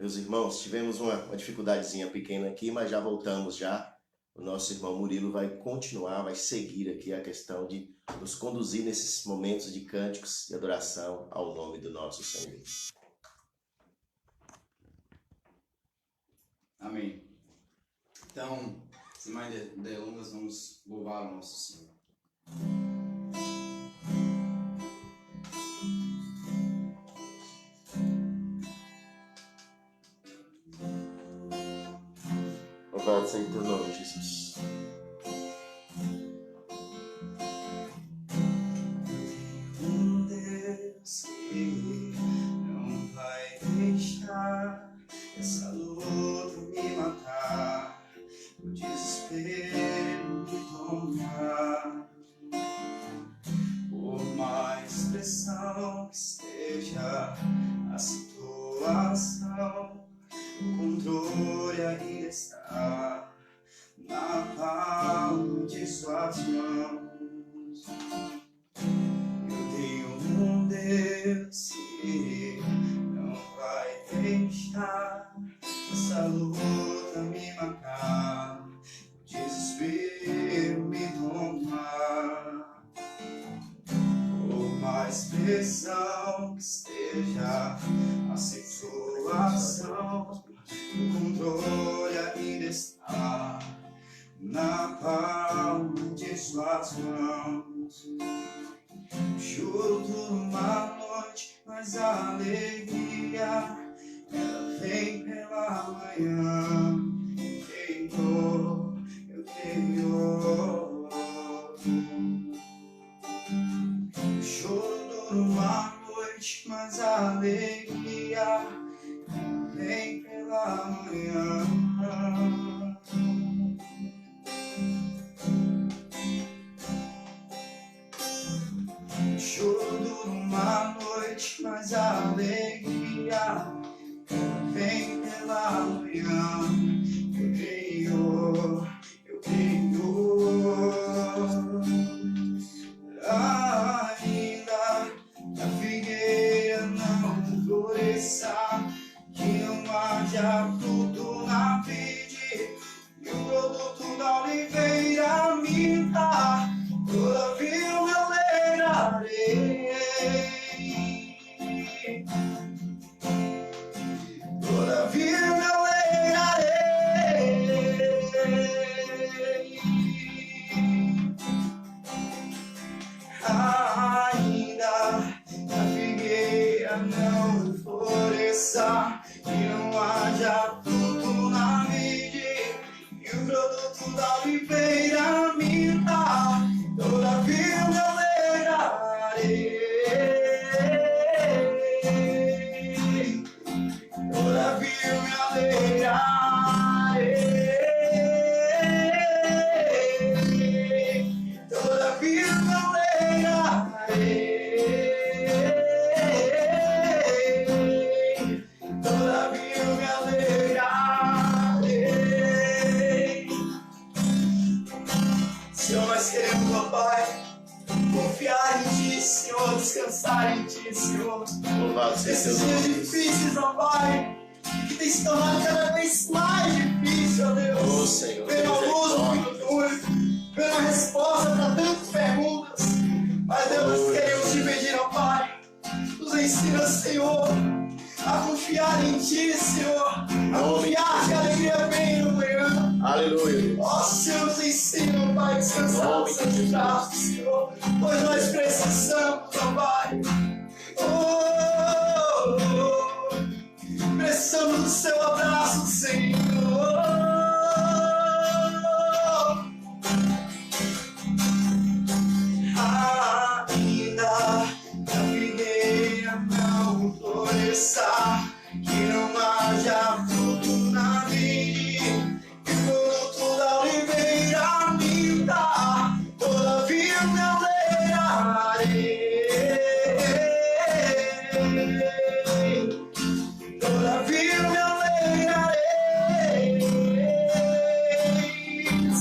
Meus irmãos, tivemos uma dificuldadezinha pequena aqui, mas já voltamos já. O nosso irmão Murilo vai continuar, vai seguir aqui a questão de nos conduzir nesses momentos de cânticos e adoração ao nome do nosso Senhor. Amém. Então, sem mais delongas, vamos louvar o nosso Senhor. Louvado seja o teu nome, Jesus. Deus que não vai deixar essa luta me matar, o desespero me tomar. Por mais pressão que esteja a situação, o controle ainda está na palma de suas mãos. Eu tenho um Deus que não vai deixar essa luta me matar, o desespero me tomar. Por mais pressão que esteja a situação, o controle ainda está na palma de suas mãos. Choro por uma noite, mas a alegria ela vem pela manhã. Eu tenho. Choro por uma noite, mas a alegria vem pela manhã. Choro numa noite, mas a alegria vem pela manhã. Eu creio. Ainda que a figueira não floresça, que não haja fruto na vide, e o produto da oliveira minta, todavia eu me alegrarei. Todavia eu me alegrarei. Ainda que a figueira não floresça, que não haja fruto na vide, e o produto da oliveira minta, todavia eu me alegrarei. Todavia eu me alegrarei. Todavia eu me alegrarei. Todavia eu me alegrarei. Senhor, nós queremos, ó Pai, confiar em Ti, Senhor, descansar em Ti, Senhor. Louvado seja Esses teu dias nome, Jesus. difíceis, ó Pai, que tem se tornado cada vez mais difícil, ó Deus. Ô Senhor, Pela luz do misericórdia. Filho único, pela resposta para tantas perguntas. Mas Deus, nós queremos te pedir, ó Pai, nos ensina, Senhor, a confiar em Ti, Senhor, a confiar que a alegria vem no manhã. Aleluia. Ó Senhor, nos ensina, ó Pai, a descansar nos seus braços, Senhor, pois nós precisamos, ó Pai. Precisamos do seu abraço, Senhor. Ainda que a figueira não floresça, que não haja fruto na vide, que o fruto da oliveira minta, todavia eu me alegrarei. Todavia eu me alegrarei,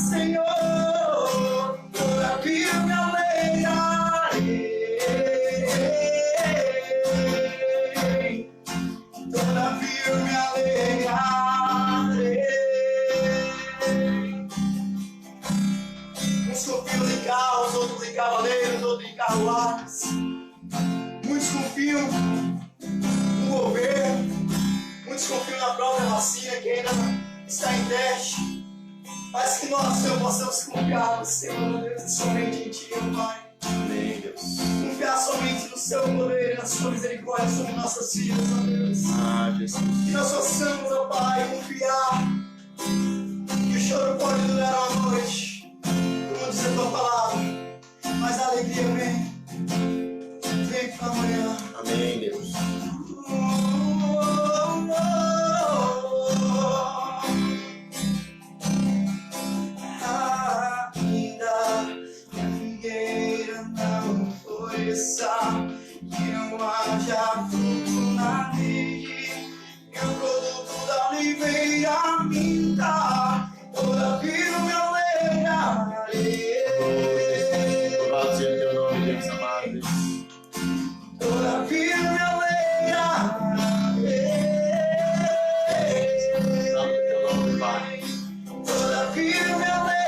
Senhor. Todavia eu me alegrarei. Todavia eu me alegrarei. alegrarei. Uns confiam em carros, outros em cavaleiros, outros em carruagens. Muitos confiam no governo, muitos confiam na própria vacina que ainda está em teste. Mas que nós, Senhor, possamos confiar no Senhor, Deus, e somente em Ti, meu Pai. Amém, Deus. Confiar somente no Seu poder e na Sua misericórdia sobre nossas vidas, ó Deus. Ah, Jesus. Que nós possamos, ó Pai, confiar que o choro pode durar uma noite, como diz a Tua palavra, mas a alegria vem pela manhã. Amém, Deus. Que não haja fruto na vide, que o produto da oliveira minta, todavia eu me alegrarei. Louvado seja o teu nome, Deus amado, Deus. Todavia eu me alegrarei. Salve o teu nome, Pai. Todavia eu me alegrarei.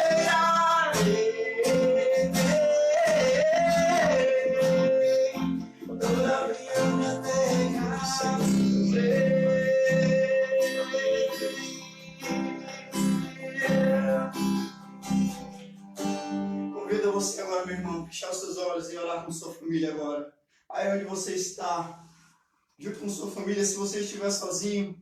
Convido você agora, meu irmão, fechar os seus olhos e orar com sua família agora. Aí onde você está, junto com sua família, se você estiver sozinho,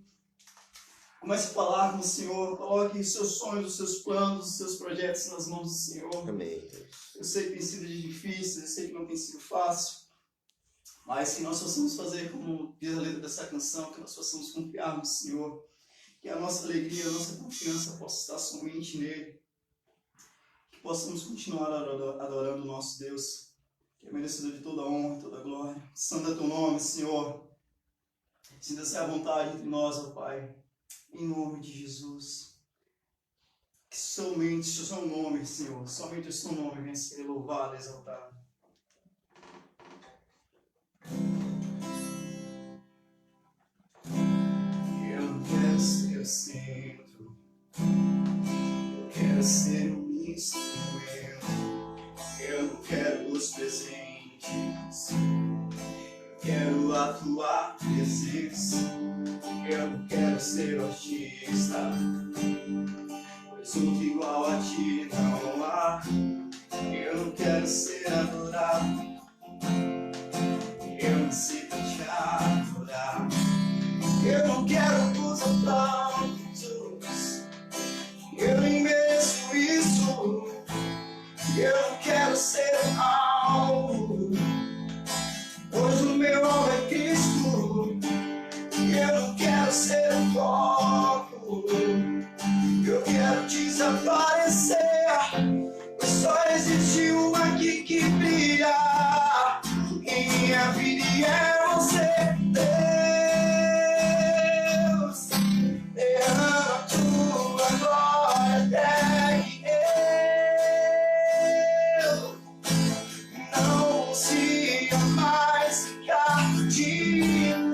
comece a falar com o Senhor, coloque os seus sonhos, os seus planos, os seus projetos nas mãos do Senhor. Amém, Deus. Eu sei que tem sido difícil, eu sei que não tem sido fácil, mas que nós possamos fazer como diz a letra dessa canção, que nós possamos confiar no Senhor, que a nossa alegria, a nossa confiança possa estar somente nele, que possamos continuar adorando o nosso Deus, que é merecedor de toda a honra, toda a glória. Santo é teu nome, Senhor. Sinta-se à vontade entre nós, ó Pai, em nome de Jesus. Que somente o seu nome, Senhor, somente o seu nome venha ser louvado, exaltado. Eu não quero ser o centro, eu quero ser um instrumento. Eu não quero os presentes, eu quero a tua presença. Eu não quero ser artista, pois outro igual a ti não há. Eu não quero ser adorado, eu necessito te adorar. Eu não quero os aplausos, eu nem mereço isso. Eu não quero ser algo, pois o meu alvo é Cristo. Eu não quero ser foco, eu quero desaparecer, pois só existe um aqui que brilha em minha vida e é você, Deus. Derrama a tua glória até que eu não consiga mais ficar de pé,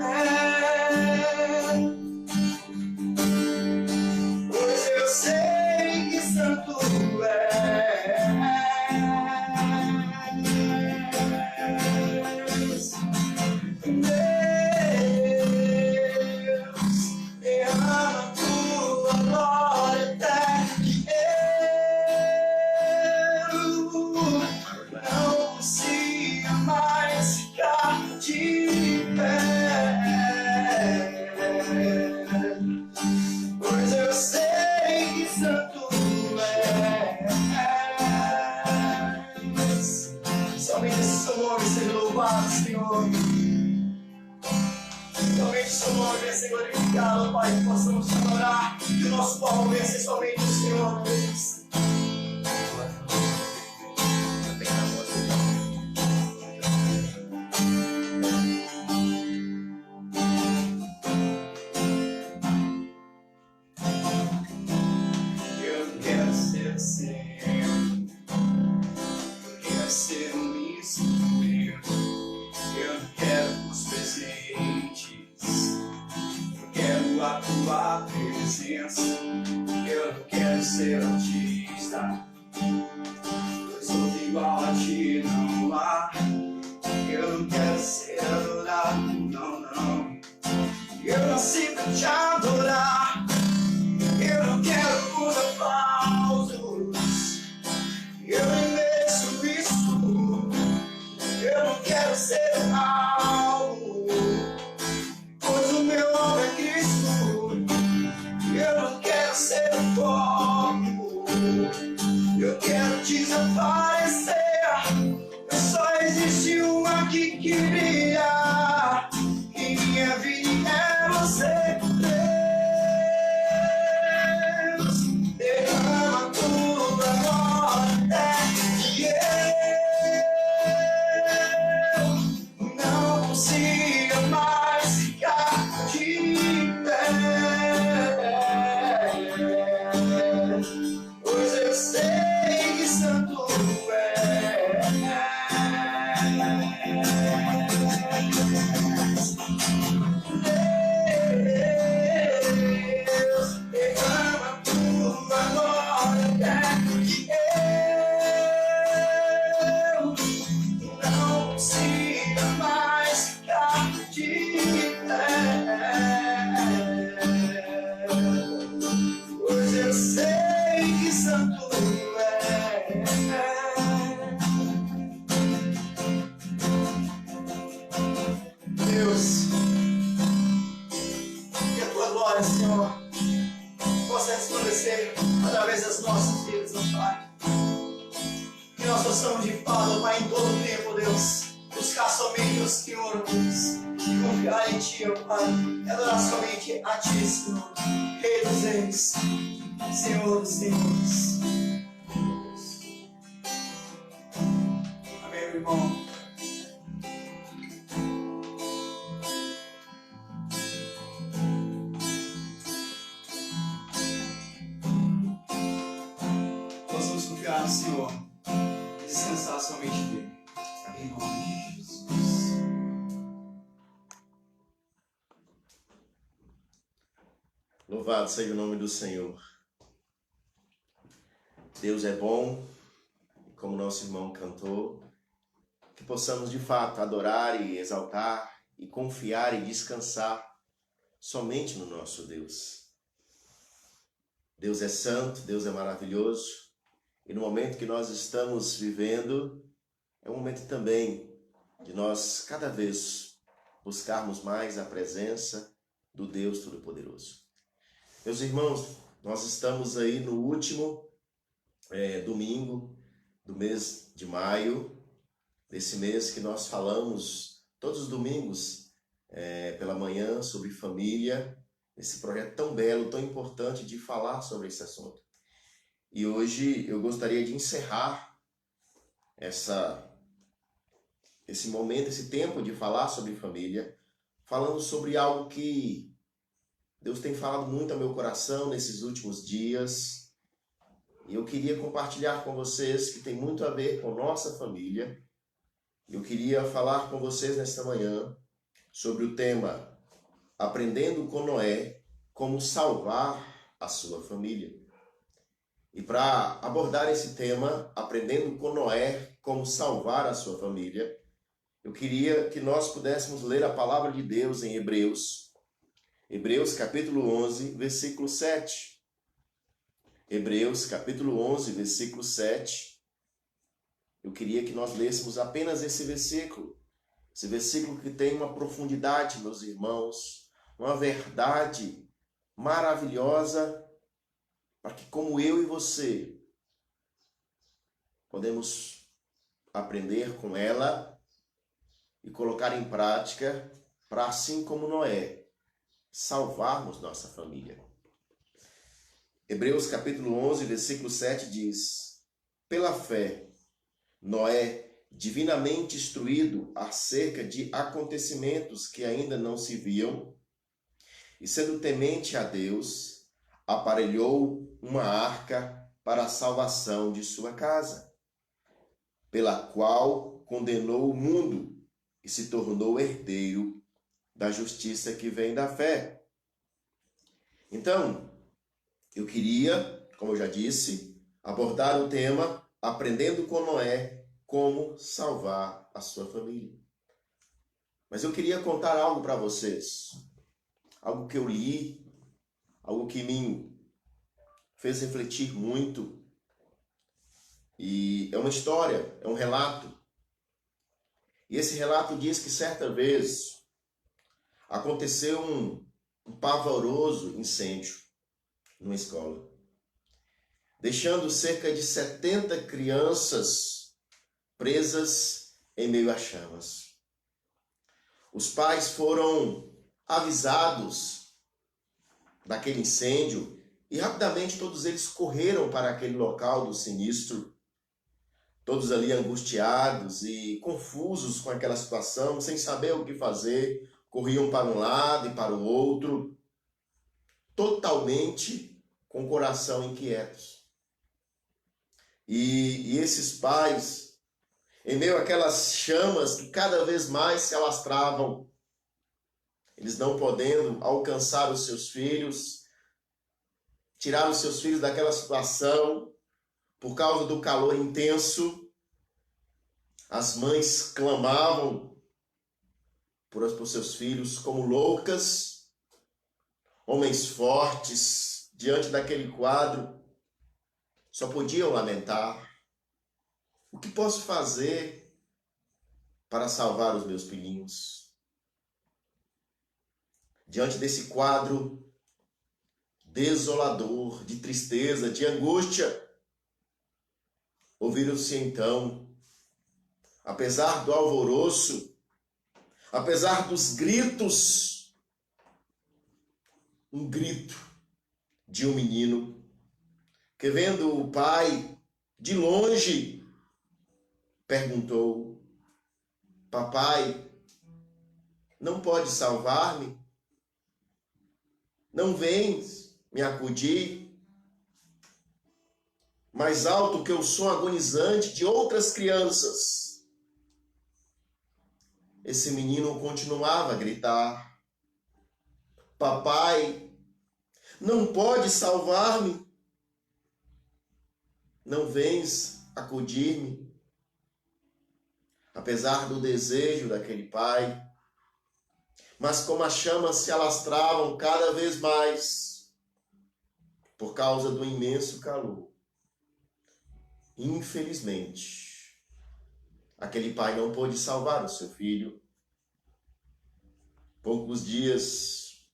pois eu sei que santo somente seu nome seja louvado, Senhor. Somente seu nome venha ser glorificado, Pai, que possamos te adorar, que o nosso palmo venha ser somente o Senhor, Deus. Eu não quero ser assim, eu quero ser um instrumento. Eu não quero os presentes, eu quero pela tua presença. Eu não quero ser artista, pois outro igual a ti não há. Eu não quero ser adorado, não, não. Eu nasci pra te adorar. Eu não quero os aplausos, eu nem mereço isso. Eu não quero ser algo, pois o meu nome é Cristo. Eu não quero ser foco, eu quero desaparecer. Só existe um aqui que brilha, e minha vida é você. Deus, derrama tua glória até que eu não consiga mais ficar de pé, pois eu sei que santo Deus, que a tua glória, Senhor, possa resplandecer através das nossas vidas, ó Pai. Que nós possamos de fato, Pai, em todo o tempo, Deus, buscar somente o Senhor, Deus, e confiar em Ti, ó Pai, e adorar somente a Ti, Senhor, Rei dos Reis, Senhor dos Senhores. Amém, meu irmão. Confiar no Senhor e descansar somente nele. Em nome de Jesus. Louvado seja o nome do Senhor. Deus é bom, como nosso irmão cantou, que possamos de fato adorar e exaltar e confiar e descansar somente no nosso Deus. Deus é santo, Deus é maravilhoso. E no momento que nós estamos vivendo, é um momento também de nós cada vez buscarmos mais a presença do Deus Todo-Poderoso. Meus irmãos, nós estamos aí no último domingo do mês de maio, desse mês que nós falamos todos os domingos pela manhã sobre família, esse projeto tão belo, tão importante de falar sobre esse assunto. E hoje eu gostaria de encerrar esse momento, esse tempo de falar sobre família, falando sobre algo que Deus tem falado muito ao meu coração nesses últimos dias. E eu queria compartilhar com vocês que tem muito a ver com nossa família. Eu queria falar com vocês nesta manhã sobre o tema Aprendendo com Noé, como salvar a sua família. E para abordar esse tema, Aprendendo com Noé, como salvar a sua família, eu queria que nós pudéssemos ler a palavra de Deus em Hebreus capítulo 11, versículo 7. Hebreus capítulo 11, versículo 7. Eu queria que nós lêssemos apenas esse versículo que tem uma profundidade, meus irmãos, uma verdade maravilhosa, para que, como eu e você, podemos aprender com ela e colocar em prática para, assim como Noé, salvarmos nossa família. Hebreus capítulo 11, versículo 7 diz: Pela fé, Noé, divinamente instruído acerca de acontecimentos que ainda não se viam, e sendo temente a Deus, aparelhou uma arca para a salvação de sua casa, pela qual condenou o mundo e se tornou herdeiro da justiça que vem da fé. Então, eu queria, como eu já disse, abordar o tema Aprendendo com Noé, como salvar a sua família. Mas eu queria contar algo para vocês, algo que eu li, algo que me fez refletir muito. E é uma história, é um relato. E esse relato diz que certa vez aconteceu um pavoroso incêndio numa escola, deixando cerca de 70 crianças presas em meio a chamas. Os pais foram avisados daquele incêndio e rapidamente todos eles correram para aquele local do sinistro, todos ali angustiados e confusos com aquela situação, sem saber o que fazer, corriam para um lado e para o outro, totalmente com o coração inquietos. E esses pais, em meio àquelas chamas que cada vez mais se alastravam, eles não podendo alcançar os seus filhos, tirar os seus filhos daquela situação, por causa do calor intenso, as mães clamavam por seus filhos como loucas, homens fortes, diante daquele quadro, só podiam lamentar. O que posso fazer para salvar os meus filhinhos? Diante desse quadro desolador, de tristeza, de angústia, ouviram-se então, apesar do alvoroço, apesar dos gritos, um grito de um menino que, vendo o pai de longe, perguntou: papai, não pode salvar-me? Não vens me acudir? Mais alto que o som agonizante de outras crianças, esse menino continuava a gritar: papai, não pode salvar-me? Não vens acudir-me? Apesar do desejo daquele pai, mas como as chamas se alastravam cada vez mais, por causa do imenso calor, infelizmente, aquele pai não pôde salvar o seu filho. Poucos dias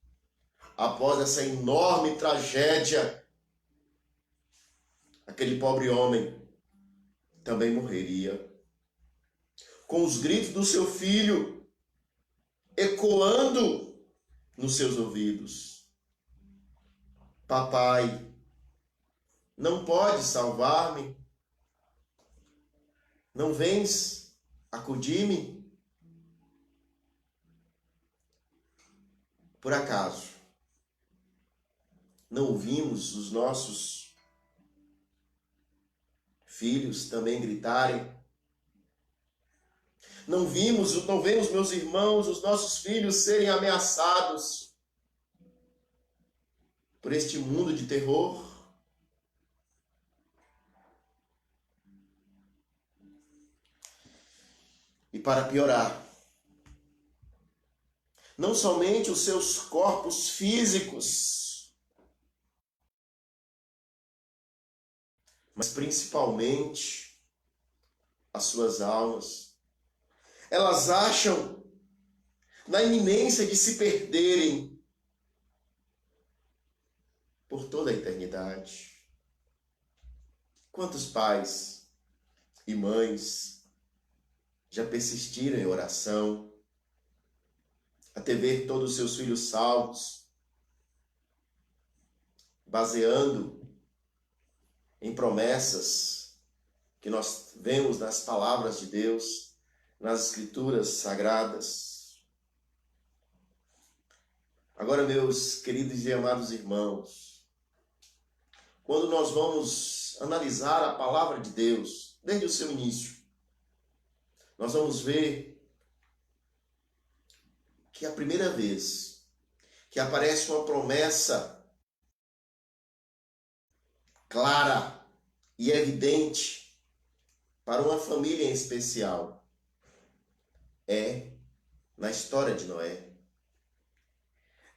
após essa enorme tragédia, aquele pobre homem também morreria, com os gritos do seu filho ecoando nos seus ouvidos: papai, não pode salvar-me? Não vens acudir-me? Por acaso, não ouvimos os nossos filhos também gritarem? Não vemos, meus irmãos, os nossos filhos serem ameaçados por este mundo de terror? E para piorar, não somente os seus corpos físicos, mas principalmente as suas almas. Elas acham na iminência de se perderem por toda a eternidade. Quantos pais e mães já persistiram em oração, até ver todos os seus filhos salvos, baseando em promessas que nós vemos nas palavras de Deus, nas escrituras sagradas? Agora, meus queridos e amados irmãos, quando nós vamos analisar a palavra de Deus, desde o seu início, nós vamos ver que a primeira vez que aparece uma promessa clara e evidente para uma família em especial é na história de Noé.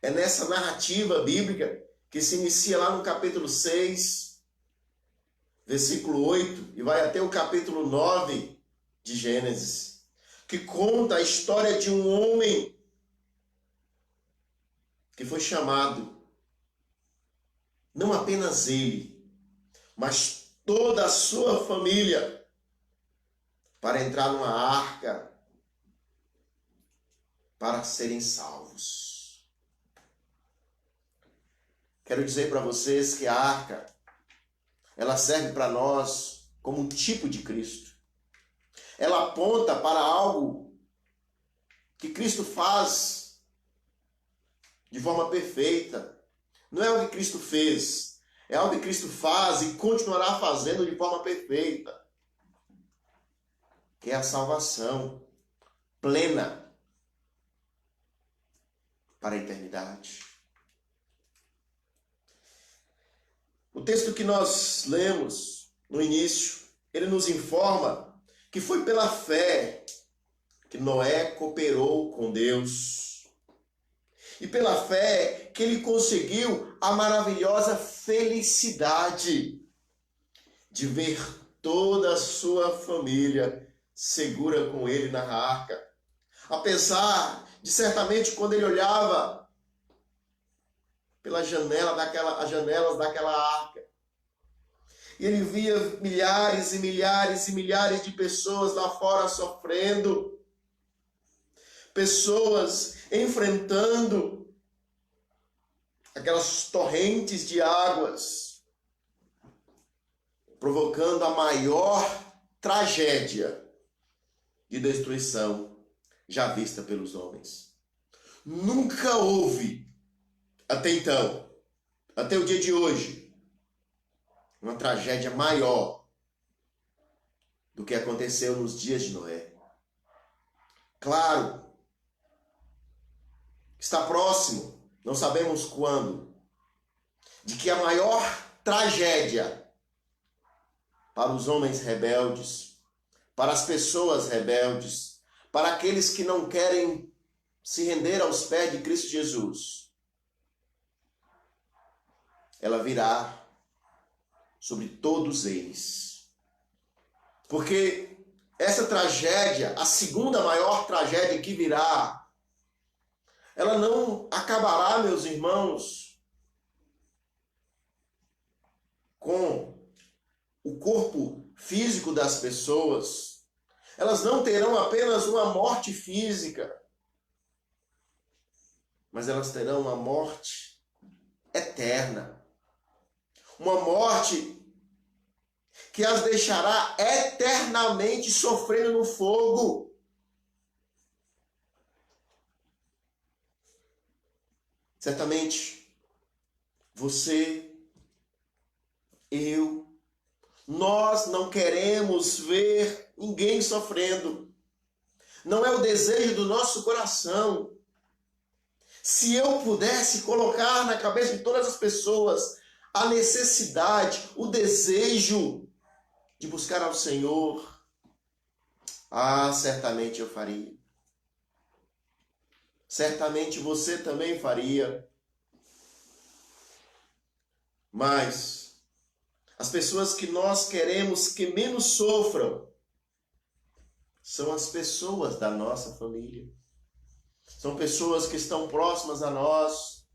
É nessa narrativa bíblica que se inicia lá no capítulo 6, versículo 8, e vai até o capítulo 9 de Gênesis, que conta a história de um homem que foi chamado, não apenas ele, mas toda a sua família, para entrar numa arca, para serem salvos. Quero dizer para vocês que a arca, ela serve para nós como um tipo de Cristo. Ela aponta para algo que Cristo faz de forma perfeita. Não é o que Cristo fez, é algo que Cristo faz e continuará fazendo de forma perfeita, que é a salvação plena para a eternidade. O texto que nós lemos no início, ele nos informa que foi pela fé que Noé cooperou com Deus. E pela fé que ele conseguiu a maravilhosa felicidade de ver toda a sua família segura com ele na arca. Apesar de certamente quando ele olhava as janelas daquela arca, e ele via milhares e milhares e milhares de pessoas lá fora sofrendo, pessoas enfrentando aquelas torrentes de águas, provocando a maior tragédia de destruição já vista pelos homens. Nunca houve, até então, até o dia de hoje, uma tragédia maior do que aconteceu nos dias de Noé. Claro, está próximo, não sabemos quando, de que a maior tragédia para os homens rebeldes, para as pessoas rebeldes, para aqueles que não querem se render aos pés de Cristo Jesus, ela virá sobre todos eles. Porque essa tragédia, a segunda maior tragédia que virá, ela não acabará, meus irmãos, com o corpo físico das pessoas. Elas não terão apenas uma morte física, mas elas terão uma morte eterna. Uma morte que as deixará eternamente sofrendo no fogo. Certamente, você, eu, nós não queremos ver ninguém sofrendo. Não é o desejo do nosso coração. Se eu pudesse colocar na cabeça de todas as pessoas a necessidade, o desejo de buscar ao Senhor, certamente eu faria. Certamente você também faria. Mas as pessoas que nós queremos que menos sofram são as pessoas da nossa família. São pessoas que estão próximas a nós.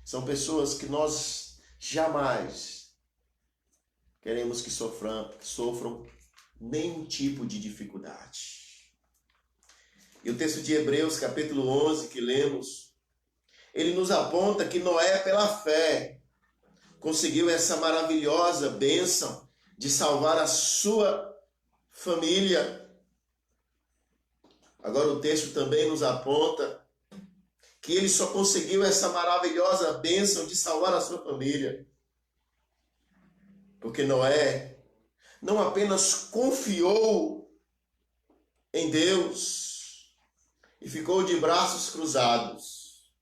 São pessoas que nós jamais queremos que sofram nenhum tipo de dificuldade. E o texto de Hebreus, capítulo 11, que lemos, ele nos aponta que Noé, pela fé, conseguiu essa maravilhosa bênção de salvar a sua família. Agora o texto também nos aponta que ele só conseguiu essa maravilhosa bênção de salvar a sua família porque Noé não apenas confiou em Deus e ficou de braços cruzados,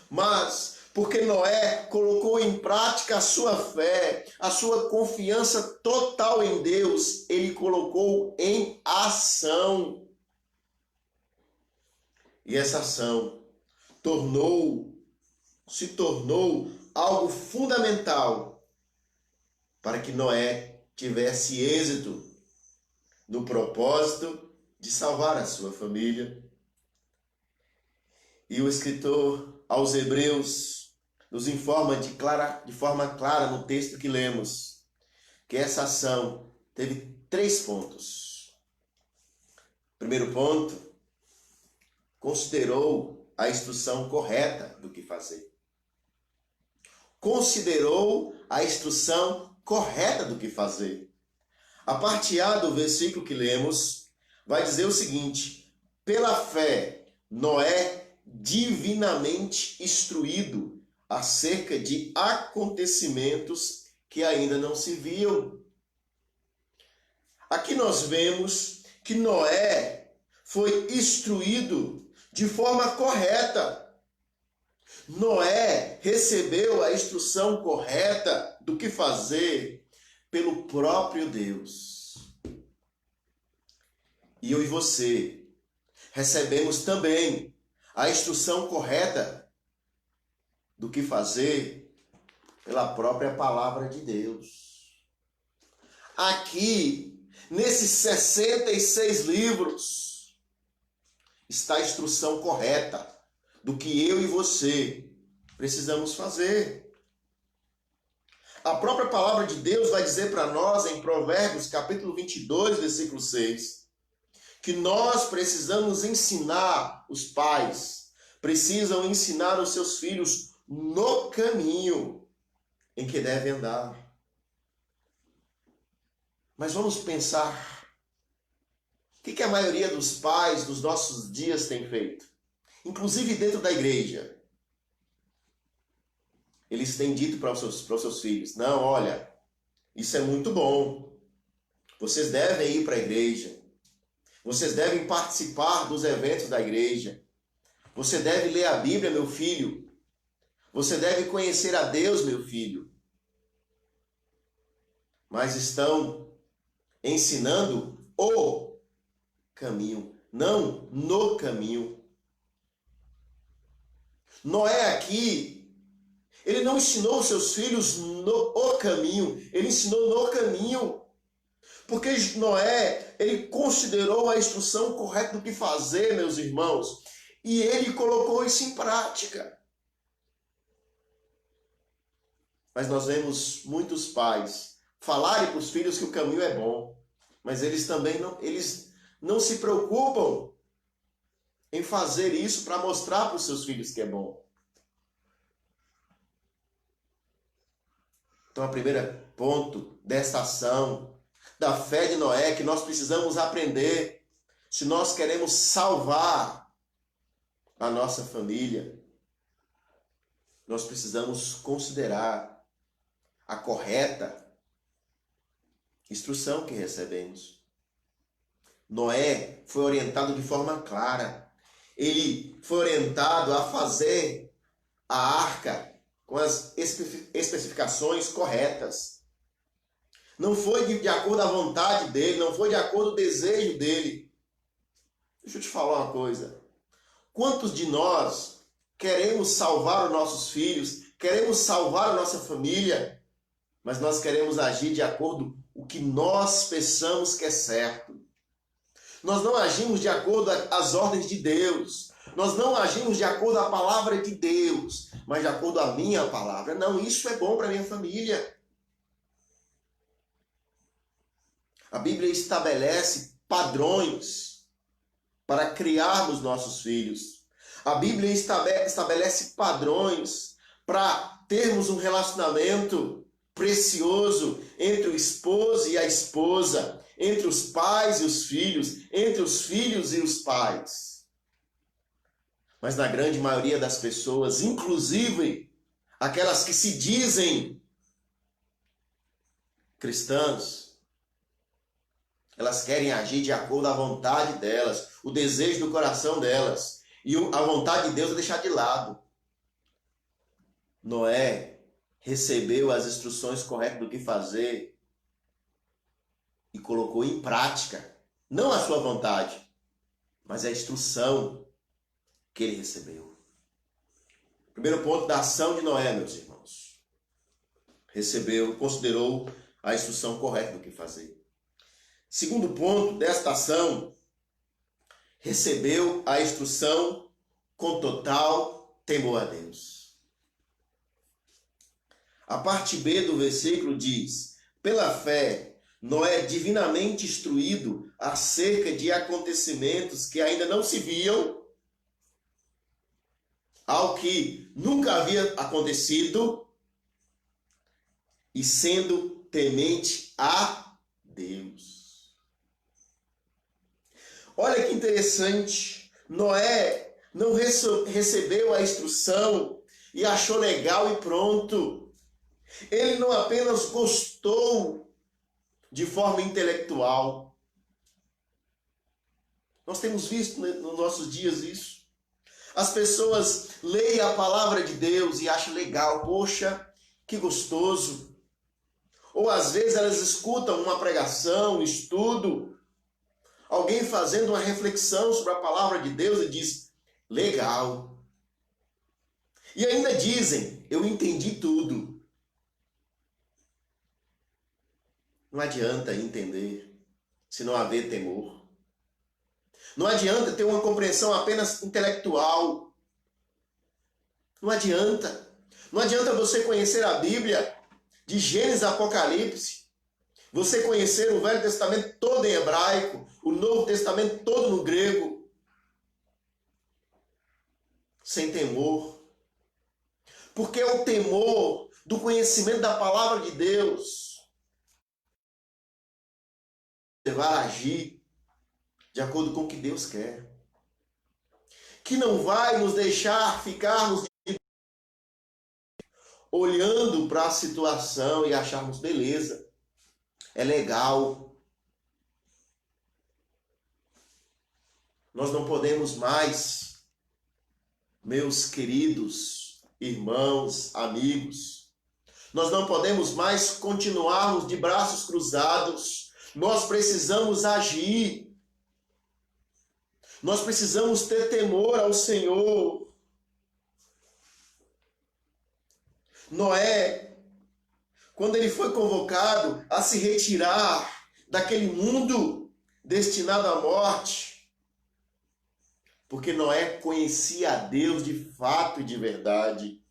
mas Porque Noé colocou em prática a sua fé, a sua confiança total em Deus, ele colocou em ação. E essa ação se tornou algo fundamental para que Noé tivesse êxito no propósito de salvar a sua família. E o escritor aos Hebreus nos informa de forma clara no texto que lemos que essa ação teve 3 pontos. Primeiro ponto, considerou a instrução correta do que fazer. Considerou a instrução correta do que fazer. A parte A do versículo que lemos vai dizer o seguinte: pela fé, Noé, divinamente instruído acerca de acontecimentos que ainda não se viam. Aqui nós vemos que Noé foi instruído de forma correta. Noé recebeu a instrução correta do que fazer pelo próprio Deus. E eu e você recebemos também a instrução correta do que fazer pela própria palavra de Deus. Aqui, nesses 66 livros, está a instrução correta do que eu e você precisamos fazer. A própria palavra de Deus vai dizer para nós em Provérbios, capítulo 22, versículo 6, que nós precisamos ensinar, os pais precisam ensinar os seus filhos no caminho em que devem andar. Mas vamos pensar, o que a maioria dos pais dos nossos dias tem feito? Inclusive dentro da igreja. Eles têm dito para os seus filhos: não, olha, isso é muito bom. Vocês devem ir para a igreja. Vocês devem participar dos eventos da igreja. Você deve ler a Bíblia, meu filho. Você deve conhecer a Deus, meu filho. Mas estão ensinando o caminho, não no caminho. Noé aqui, ele não ensinou os seus filhos o caminho, ele ensinou no caminho. Porque Noé, ele considerou a instrução correta do que fazer, meus irmãos, e ele colocou isso em prática. Mas nós vemos muitos pais falarem para os filhos que o caminho é bom, mas eles também não se preocupam em fazer isso para mostrar para os seus filhos que é bom. Então, o primeiro ponto dessa ação da fé de Noé que nós precisamos aprender se nós queremos salvar a nossa família, nós precisamos considerar a correta instrução que recebemos. Noé foi orientado de forma clara. Ele foi orientado a fazer a arca com as especificações corretas. Não foi de acordo à vontade dele, não foi de acordo ao desejo dele. Deixa eu te falar uma coisa. Quantos de nós queremos salvar os nossos filhos, queremos salvar a nossa família, mas nós queremos agir de acordo com o que nós pensamos que é certo? Nós não agimos de acordo às ordens de Deus. Nós não agimos de acordo à palavra de Deus, mas de acordo à minha palavra. Não, isso é bom para a minha família. A Bíblia estabelece padrões para criarmos nossos filhos. A Bíblia estabelece padrões para termos um relacionamento precioso entre o esposo e a esposa, entre os pais e os filhos, entre os filhos e os pais. Mas na grande maioria das pessoas, inclusive aquelas que se dizem cristãs, elas querem agir de acordo à vontade delas, o desejo do coração delas. E a vontade de Deus é deixar de lado. Noé recebeu as instruções corretas do que fazer e colocou em prática, não a sua vontade, mas a instrução que ele recebeu. Primeiro ponto da ação de Noé, meus irmãos. Recebeu, considerou a instrução correta do que fazer. Segundo ponto desta ação, recebeu a instrução com total temor a Deus. A parte B do versículo diz: pela fé, Noé divinamente instruído acerca de acontecimentos que ainda não se viam, ao que nunca havia acontecido, e sendo temente a Deus. Olha que interessante, Noé não recebeu a instrução e achou legal e pronto. Ele não apenas gostou de forma intelectual. Nós temos visto nos nossos dias isso. As pessoas leem a palavra de Deus e acham legal, poxa, que gostoso. Ou às vezes elas escutam uma pregação, um estudo, alguém fazendo uma reflexão sobre a palavra de Deus e diz, legal. E ainda dizem, eu entendi tudo. Não adianta entender se não haver temor. Não adianta ter uma compreensão apenas intelectual. Não adianta. Não adianta você conhecer a Bíblia de Gênesis a Apocalipse. Você conhecer o Velho Testamento todo em hebraico, o Novo Testamento todo no grego. Sem temor. Porque é o temor do conhecimento da palavra de Deus levar a agir de acordo com o que Deus quer. Que não vai nos deixar ficarmos olhando para a situação e acharmos beleza. É legal. Nós não podemos mais, meus queridos irmãos, amigos, nós não podemos mais continuarmos de braços cruzados. Nós precisamos agir. Nós precisamos ter temor ao Senhor. Noé, quando ele foi convocado a se retirar daquele mundo destinado à morte, porque Noé conhecia a Deus de fato e de verdade,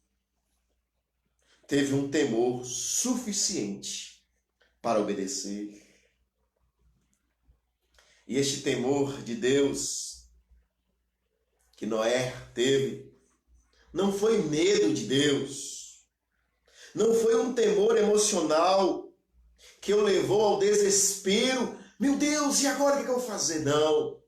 teve um temor suficiente para obedecer. E este temor de Deus que Noé teve não foi medo de Deus, não foi um temor emocional que o levou ao desespero. Meu Deus, e agora o que eu vou fazer? Não.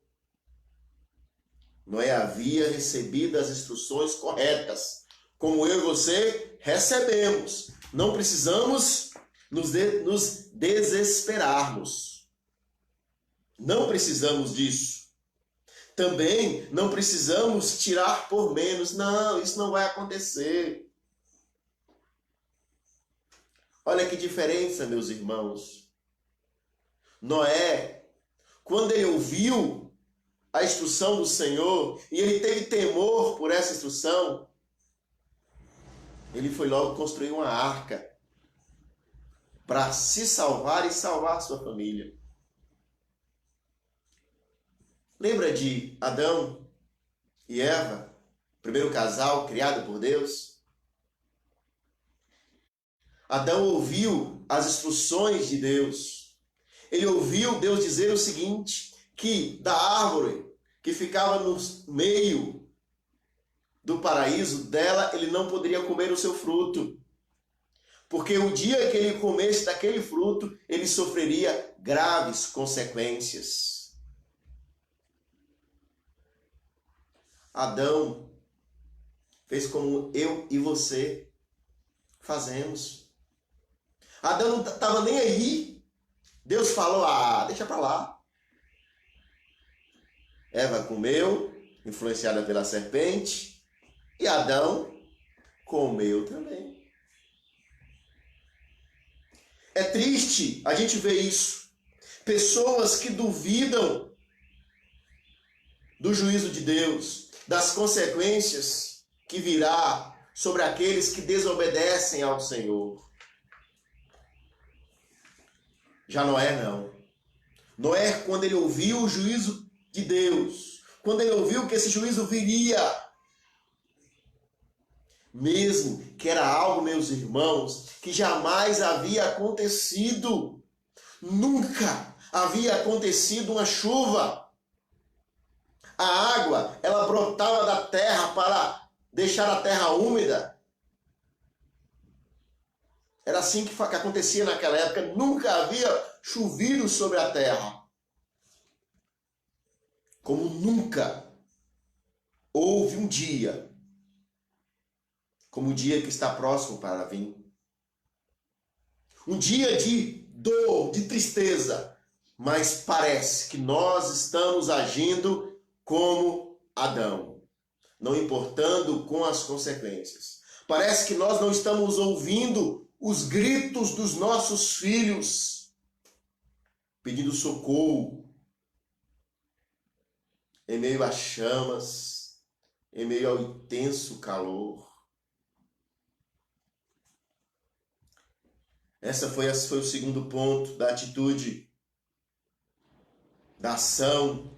Noé havia recebido as instruções corretas, como eu e você recebemos. Não precisamos nos desesperarmos. Não precisamos disso. Também não precisamos tirar por menos. Não, isso não vai acontecer. Olha que diferença, meus irmãos. Noé, quando ele ouviu a instrução do Senhor e ele teve temor por essa instrução, ele foi logo construir uma arca para se salvar e salvar sua família. Lembra de Adão e Eva, primeiro casal criado por Deus? Adão ouviu as instruções de Deus. Ele ouviu Deus dizer o seguinte, que da árvore que ficava no meio do paraíso, dela ele não poderia comer o seu fruto. Porque o dia que ele comesse daquele fruto, ele sofreria graves consequências. Adão fez como eu e você fazemos. Adão não estava nem aí. Deus falou, deixa para lá. Eva comeu, influenciada pela serpente, e Adão com o meu também. É triste a gente ver isso. Pessoas que duvidam do juízo de Deus, das consequências que virá sobre aqueles que desobedecem ao Senhor. Já Noé não. Noé, quando ele ouviu o juízo de Deus, quando ele ouviu que esse juízo viria, mesmo que era algo, meus irmãos, que jamais havia acontecido, nunca havia acontecido uma chuva. A água, ela brotava da terra para deixar a terra úmida. Era assim que acontecia naquela época. Nunca havia chovido sobre a terra. Como nunca houve um dia, como o dia que está próximo para vir. Um dia de dor, de tristeza. Mas parece que nós estamos agindo como Adão, não importando com as consequências. Parece que nós não estamos ouvindo os gritos dos nossos filhos, pedindo socorro, em meio às chamas, em meio ao intenso calor. Esse foi o segundo ponto da atitude, da ação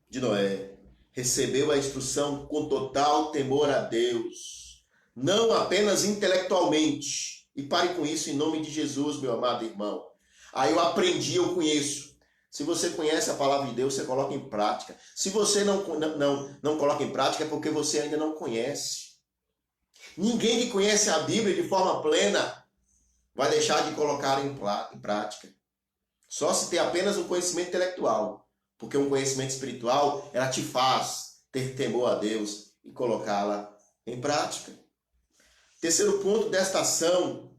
de Noé. Recebeu a instrução com total temor a Deus, não apenas intelectualmente. E pare com isso em nome de Jesus, meu amado irmão. Aí eu aprendi, eu conheço. Se você conhece a palavra de Deus, você coloca em prática. Se você não coloca em prática, é porque você ainda não conhece. Ninguém que conhece a Bíblia de forma plena vai deixar de colocar em prática. Só se tem apenas um conhecimento intelectual. Porque um conhecimento espiritual, ela te faz ter temor a Deus e colocá-la em prática. Terceiro ponto desta ação,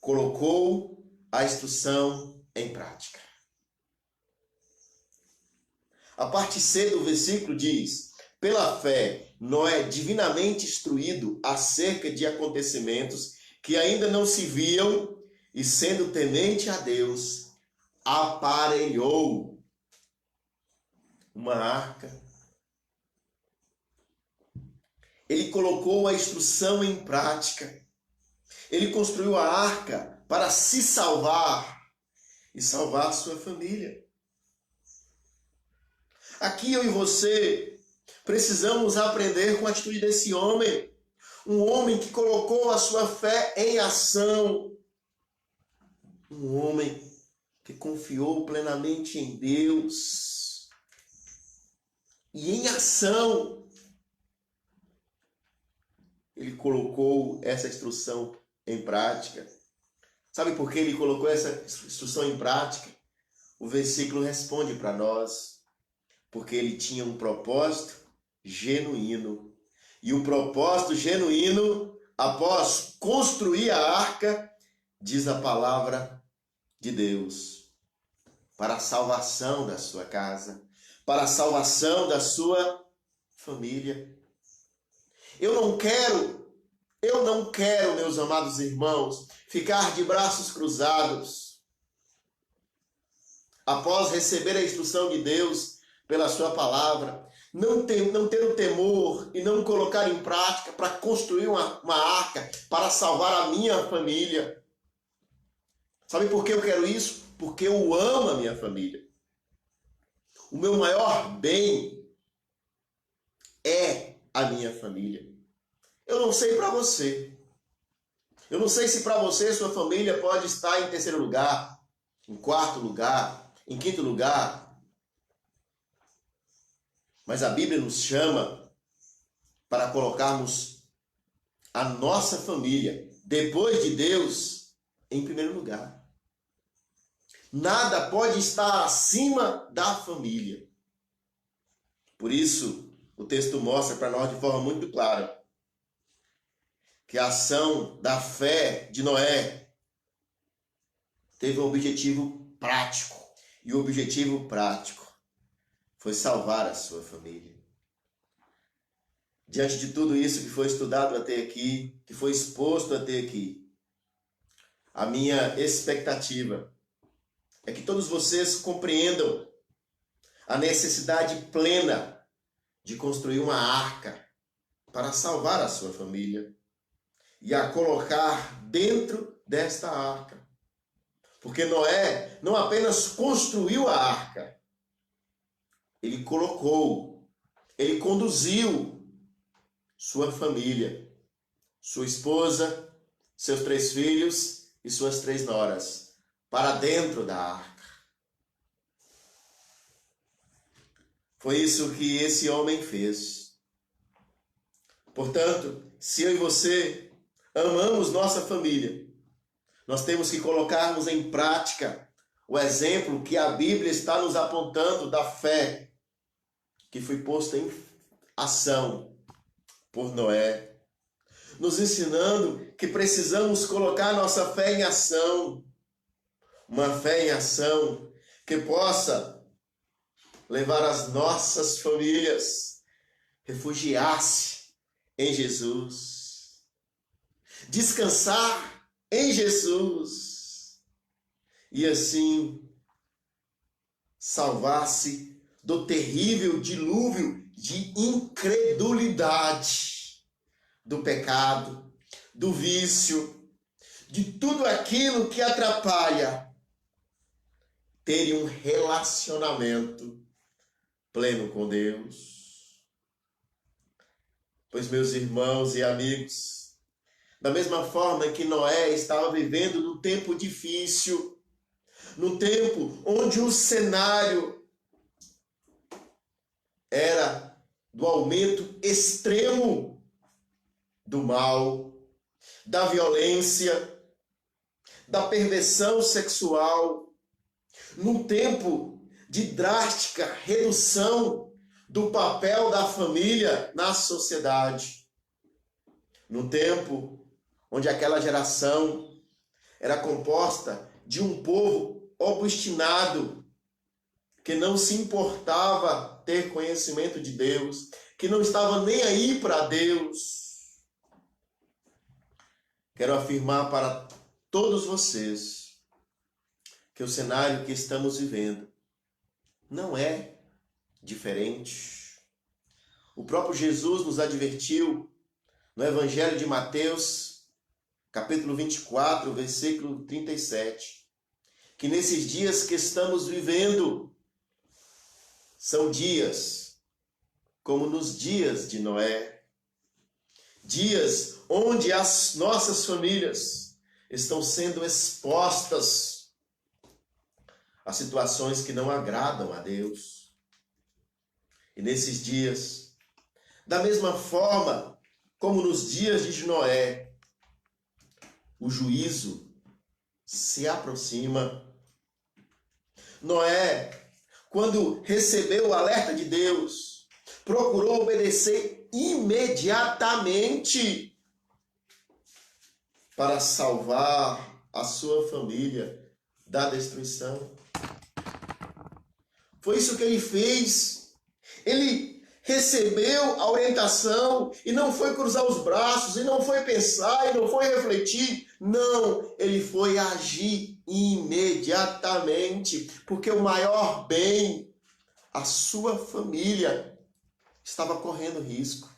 colocou a instrução em prática. A parte C do versículo diz: pela fé, Noé, divinamente instruído acerca de acontecimentos que ainda não se viam, e sendo temente a Deus, aparelhou uma arca. Ele colocou a instrução em prática. Ele construiu a arca para se salvar e salvar sua família. Aqui eu e você precisamos aprender com a atitude desse homem. Um homem que colocou a sua fé em ação. Um homem que confiou plenamente em Deus. E em ação, ele colocou essa instrução em prática. Sabe por que ele colocou essa instrução em prática? O versículo responde para nós. Porque ele tinha um propósito genuíno. E o propósito genuíno, após construir a arca, diz a palavra de Deus, para a salvação da sua casa, para a salvação da sua família. Eu não quero, meus amados irmãos, ficar de braços cruzados após receber a instrução de Deus pela sua palavra, não ter o temor e não colocar em prática para construir uma arca para salvar a minha família. Sabe por que eu quero isso? Porque eu amo a minha família. O meu maior bem é a minha família. Eu não sei para você. Eu não sei se para você sua família pode estar em terceiro lugar, em quarto lugar, em quinto lugar. Mas a Bíblia nos chama para colocarmos a nossa família, depois de Deus, em primeiro lugar. Nada pode estar acima da família. Por isso, o texto mostra para nós de forma muito clara que a ação da fé de Noé teve um objetivo prático. E o objetivo prático foi salvar a sua família. diante de tudo isso que foi estudado até aqui, que foi exposto até aqui, a minha expectativa é que todos vocês compreendam a necessidade plena de construir uma arca para salvar a sua família e a colocar dentro desta arca. Porque Noé não apenas construiu a arca, ele colocou, ele conduziu sua família, sua esposa, seus 3 filhos e suas 3 noras para dentro da arca. Foi isso que esse homem fez. Portanto, se eu e você amamos nossa família, nós temos que colocarmos em prática o exemplo que a Bíblia está nos apontando da fé que foi posta em ação por Noé, nos ensinando que precisamos colocar nossa fé em ação, uma fé em ação que possa levar as nossas famílias a refugiar-se em Jesus, descansar em Jesus e assim salvar-se do terrível dilúvio de incredulidade, do pecado, do vício, de tudo aquilo que atrapalha ter um relacionamento pleno com Deus. Pois, meus irmãos e amigos, da mesma forma que Noé estava vivendo num tempo difícil, num tempo onde o cenário era do aumento extremo do mal, da violência, da perversão sexual, num tempo de drástica redução do papel da família na sociedade, num tempo onde aquela geração era composta de um povo obstinado, que não se importava ter conhecimento de Deus, que não estava nem aí para Deus. Quero afirmar para todos vocês que o cenário que estamos vivendo não é diferente. O próprio Jesus nos advertiu no Evangelho de Mateus, capítulo 24, versículo 37, que nesses dias que estamos vivendo são dias como nos dias de Noé, dias onde as nossas famílias estão sendo expostas a situações que não agradam a Deus. E nesses dias, da mesma forma como nos dias de Noé, o juízo se aproxima. Noé, quando recebeu o alerta de Deus, procurou obedecer imediatamente para salvar a sua família da destruição. Foi isso que ele fez. Ele recebeu a orientação e não foi cruzar os braços, e não foi pensar, e não foi refletir. Não, ele foi agir imediatamente, porque o maior bem, a sua família, estava correndo risco.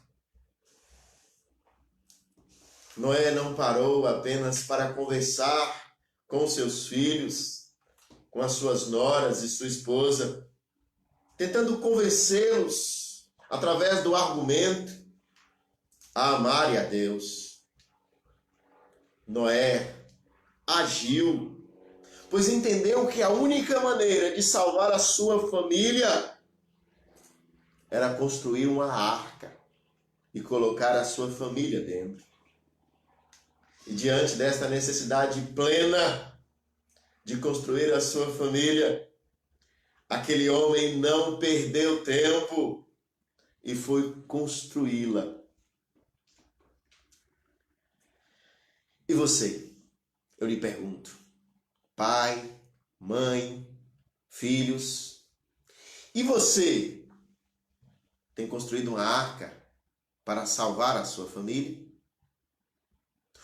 Noé não parou apenas para conversar com seus filhos, com as suas noras e sua esposa, tentando convencê-los através do argumento a amarem a Deus. Noé agiu, pois entendeu que a única maneira de salvar a sua família era construir uma arca e colocar a sua família dentro. E diante desta necessidade plena de construir a sua família, aquele homem não perdeu tempo e foi construí-la. E você? Eu lhe pergunto, pai, mãe, filhos, e você tem construído uma arca para salvar a sua família?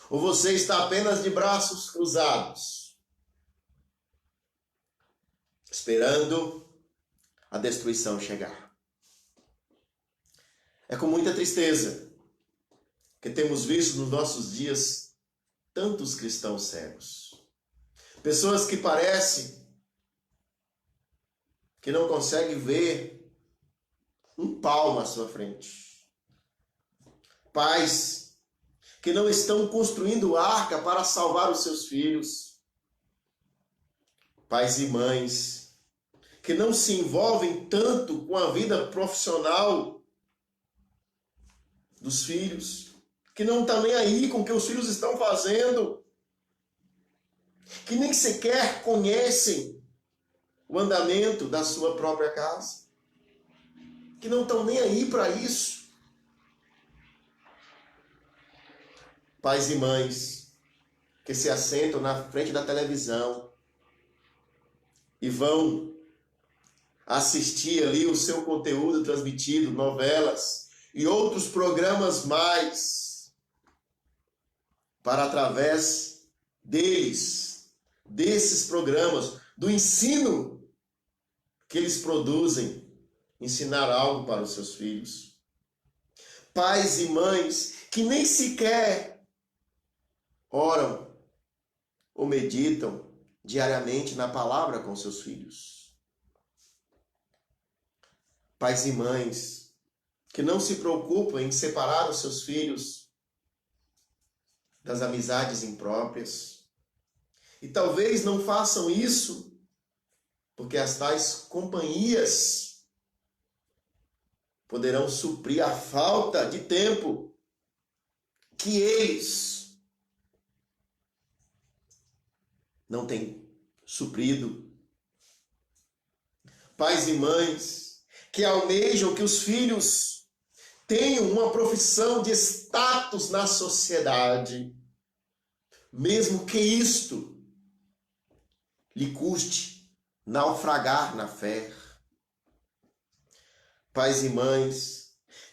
Ou você está apenas de braços cruzados, esperando a destruição chegar? É com muita tristeza que temos visto nos nossos dias tantos cristãos cegos. Pessoas que parecem que não conseguem ver um palmo à sua frente. Pais que não estão construindo arca para salvar os seus filhos. Pais e mães que não se envolvem tanto com a vida profissional dos filhos, que não estão nem aí com o que os filhos estão fazendo, que nem sequer conhecem o andamento da sua própria casa, que não estão nem aí para isso. Pais e mães que se assentam na frente da televisão e vão assistir ali o seu conteúdo transmitido, novelas e outros programas mais, para através desses programas, do ensino que eles produzem, ensinar algo para os seus filhos. Pais e mães que nem sequer oram ou meditam diariamente na palavra com seus filhos. Pais e mães que não se preocupam em separar os seus filhos das amizades impróprias. E talvez não façam isso porque as tais companhias poderão suprir a falta de tempo que eles não têm suprido. Pais e mães que almejam que os filhos tenham uma profissão de status na sociedade, mesmo que isto lhe custe naufragar na fé. Pais e mães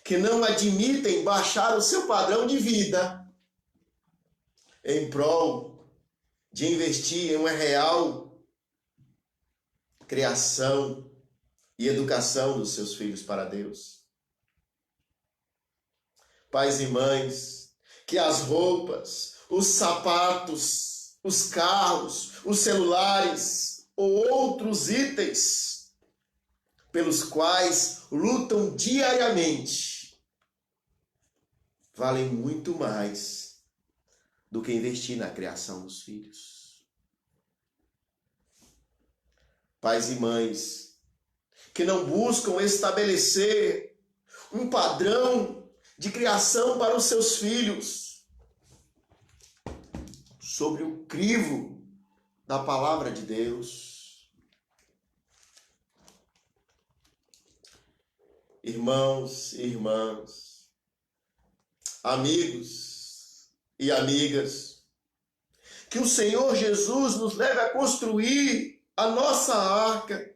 que não admitem baixar o seu padrão de vida em prol de investir em uma real criação e educação dos seus filhos para Deus. Pais e mães que as roupas, os sapatos, os carros, os celulares ou outros itens pelos quais lutam diariamente valem muito mais do que investir na criação dos filhos. Pais e mães que não buscam estabelecer um padrão de criação para os seus filhos sobre o crivo da palavra de Deus. Irmãos e irmãs, amigos e amigas, que o Senhor Jesus nos leve a construir a nossa arca,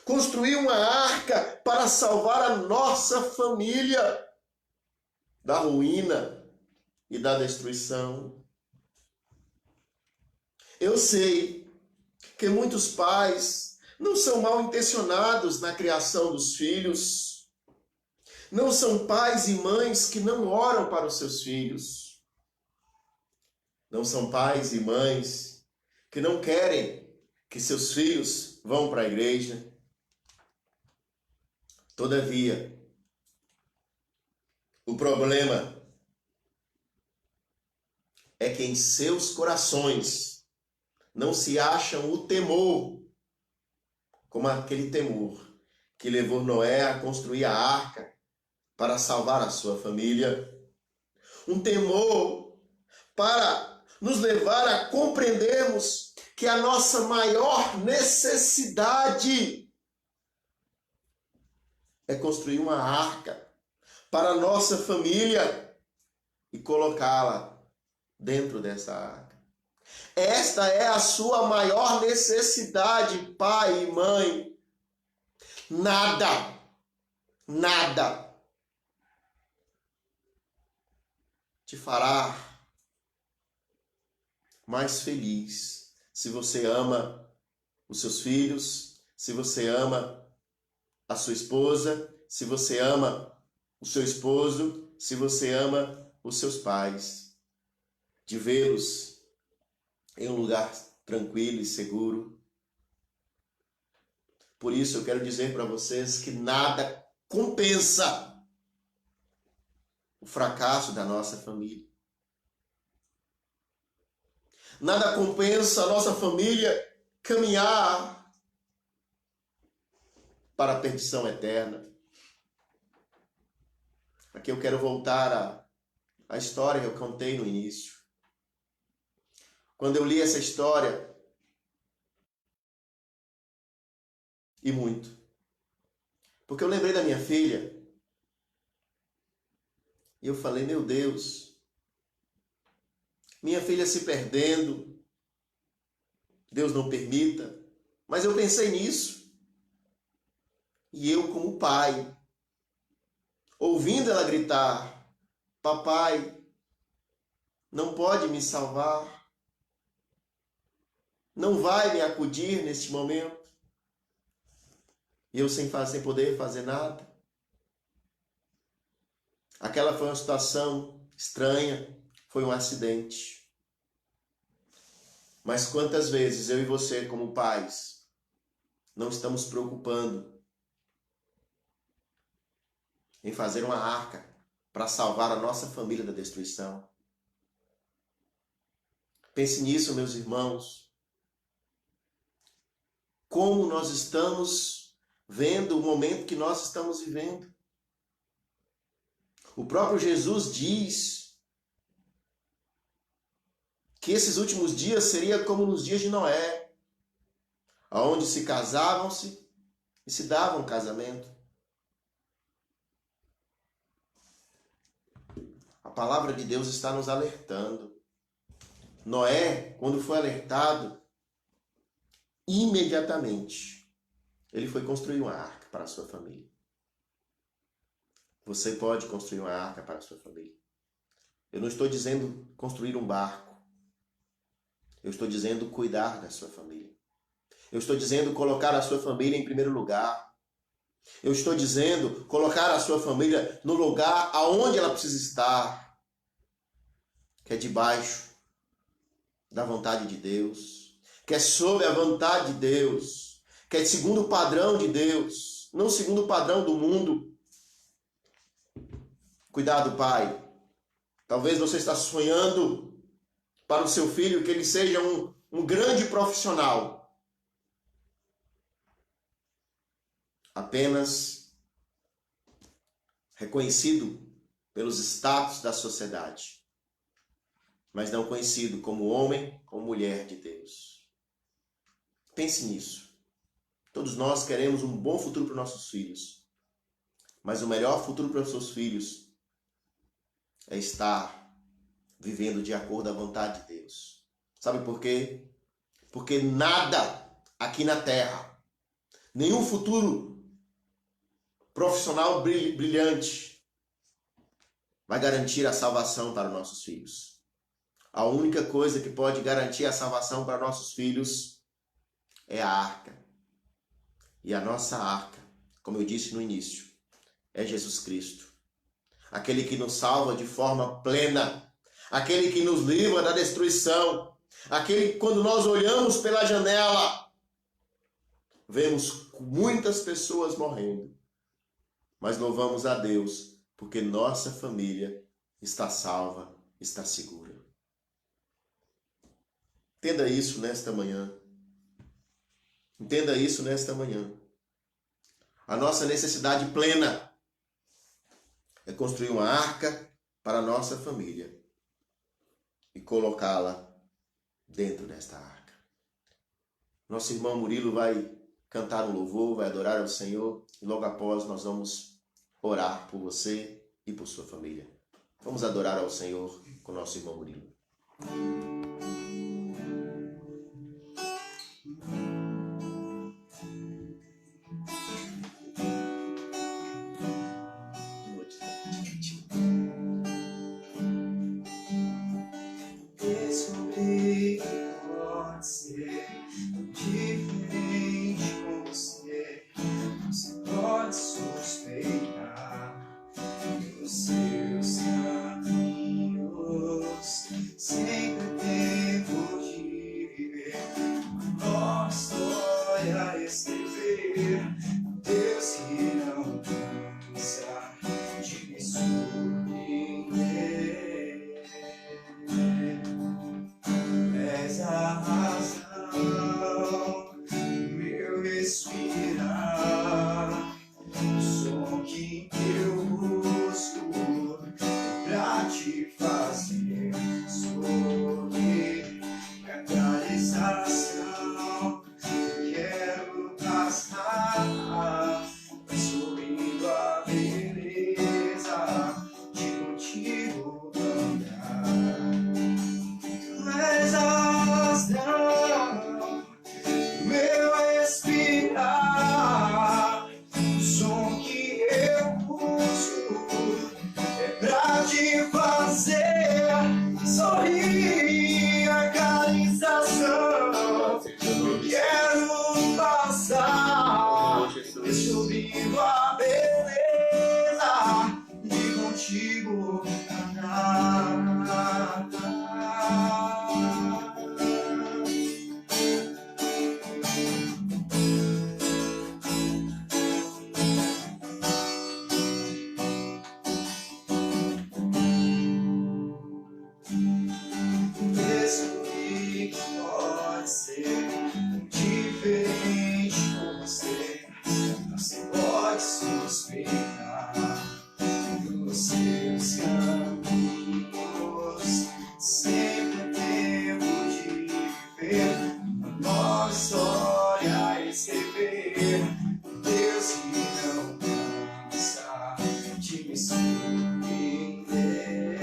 construir uma arca para salvar a nossa família da ruína e da destruição. Eu sei que muitos pais não são mal intencionados na criação dos filhos, não são pais e mães que não oram para os seus filhos, não são pais e mães que não querem que seus filhos vão para a igreja. Todavia, o problema é que em seus corações não se acham o temor, como aquele temor que levou Noé a construir a arca para salvar a sua família. Um temor para nos levar a compreendermos que a nossa maior necessidade é construir uma arca para a nossa família e colocá-la dentro dessa arca. Esta é a sua maior necessidade, pai e mãe. Nada te fará mais feliz. Se você ama os seus filhos, se você ama a sua esposa, se você ama o seu esposo, se você ama os seus pais, de vê-los em um lugar tranquilo e seguro. Por isso eu quero dizer para vocês que nada compensa o fracasso da nossa família. Nada compensa a nossa família caminhar para a perdição eterna. Aqui eu quero voltar à história que eu contei no início. Quando eu li essa história, e muito, porque eu lembrei da minha filha, e eu falei, meu Deus, minha filha se perdendo, Deus não permita, mas eu pensei nisso, e eu como pai, ouvindo ela gritar, papai, não pode me salvar, não vai me acudir neste momento, e eu sem poder fazer nada. Aquela foi uma situação estranha, foi um acidente. Mas quantas vezes eu e você, como pais, não estamos preocupando em fazer uma arca para salvar a nossa família da destruição? Pense nisso, meus irmãos. Como nós estamos vendo o momento que nós estamos vivendo. O próprio Jesus diz que esses últimos dias seria como nos dias de Noé, onde se casavam-se e se davam casamento. A palavra de Deus está nos alertando. Noé, quando foi alertado, imediatamente ele foi construir uma arca para a sua família. Você pode construir uma arca para a sua família. Eu não estou dizendo construir um barco. Eu estou dizendo cuidar da sua família. Eu estou dizendo colocar a sua família em primeiro lugar. Eu estou dizendo colocar a sua família no lugar aonde ela precisa estar, que é debaixo da vontade de Deus, que é sob a vontade de Deus, que é segundo o padrão de Deus, não segundo o padrão do mundo. Cuidado, pai. Talvez você está sonhando para o seu filho que ele seja um grande profissional. Apenas reconhecido pelos status da sociedade, mas não conhecido como homem ou mulher de Deus. Pense nisso. Todos nós queremos um bom futuro para os nossos filhos, mas o melhor futuro para os seus filhos é estar vivendo de acordo à vontade de Deus. Sabe por quê? Porque nada aqui na terra, nenhum futuro profissional brilhante vai garantir a salvação para os nossos filhos. A única coisa que pode garantir a salvação para nossos filhos é a arca. E a nossa arca, como eu disse no início, é Jesus Cristo. Aquele que nos salva de forma plena, aquele que nos livra da destruição, aquele que quando nós olhamos pela janela, vemos muitas pessoas morrendo, mas louvamos a Deus porque nossa família está salva, está segura. Entenda isso nesta manhã. Entenda isso nesta manhã. A nossa necessidade plena é construir uma arca para a nossa família e colocá-la dentro desta arca. Nosso irmão Murilo vai cantar um louvor, vai adorar ao Senhor e logo após nós vamos orar por você e por sua família. Vamos adorar ao Senhor com nosso irmão Murilo. te fazer sorrir. Realização, quero passar, sorrindo a beleza de contigo andar. Tu és a razão, meu respirar, o som que eu uso é pra te fazer sorrir. Acarização, eu quero passar, descobrindo a beleza de contigo andar. Descobri que pode ser diferente com você. Você pode suspeitar dos seus caminhos. Sempre é tempo de viver uma nova história a escrever. Deus que não cansa de me surpreender.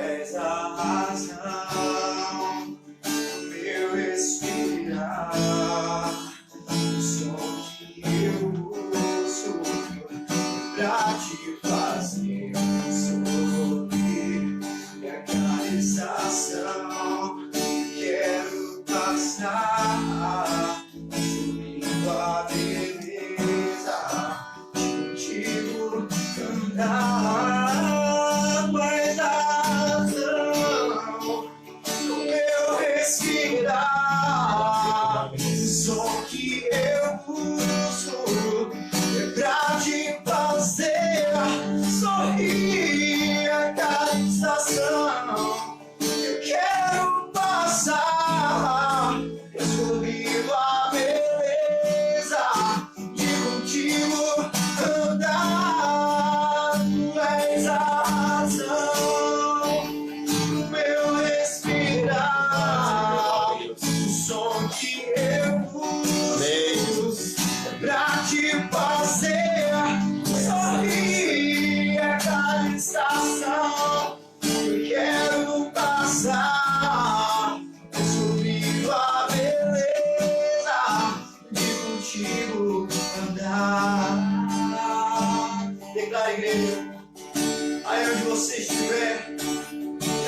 És a razão do meu respirar, o som que eu uso pra te fazer sorrir. E a acarização, quero passar, sorrindo a beleza de contigo andar. Mas a razão do meu respirar, o som que eu uso é pra te fazer sorrir. Acarização, eu quero passar, descobrindo a beleza de contigo andar. Tu és a razão do meu respirar, o som que eu uso é pra te fazer sorrir. Acarização, eu quero passar, descobrindo a beleza de contigo andar. Declara, igreja, aí onde você estiver,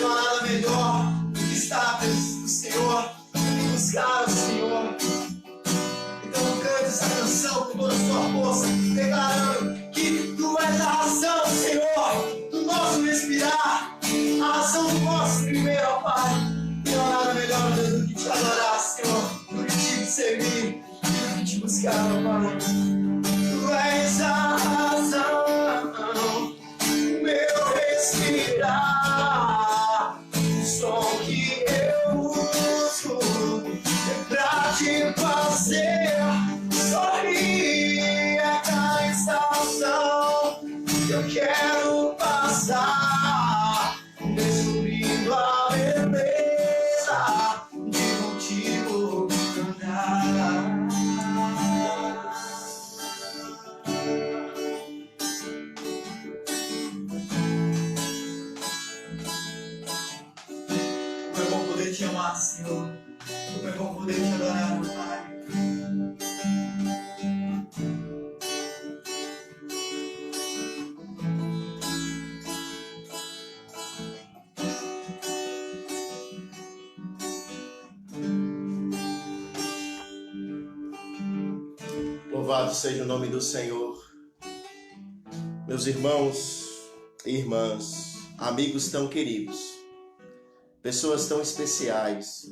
não há nada melhor do que estar à presença do Senhor e buscar o Senhor. Então cante essa canção com toda a sua força, declarando que Tu és a razão, Senhor, do nosso respirar, a razão do nosso viver, ó Pai. E não há nada melhor, Deus, do que te adorar, Senhor, do que te servir e do que te buscar, ó Pai. Tu és a razão do meu respirar, o som que eu uso é pra te fazer sorrir. Acarização, eu quero passar, descobrindo a beleza de contigo andar. Como é bom poder te amar, Senhor. Como é bom poder te adorar, meu Pai. Louvado seja o nome do Senhor. Meus irmãos e irmãs, amigos tão queridos, pessoas tão especiais,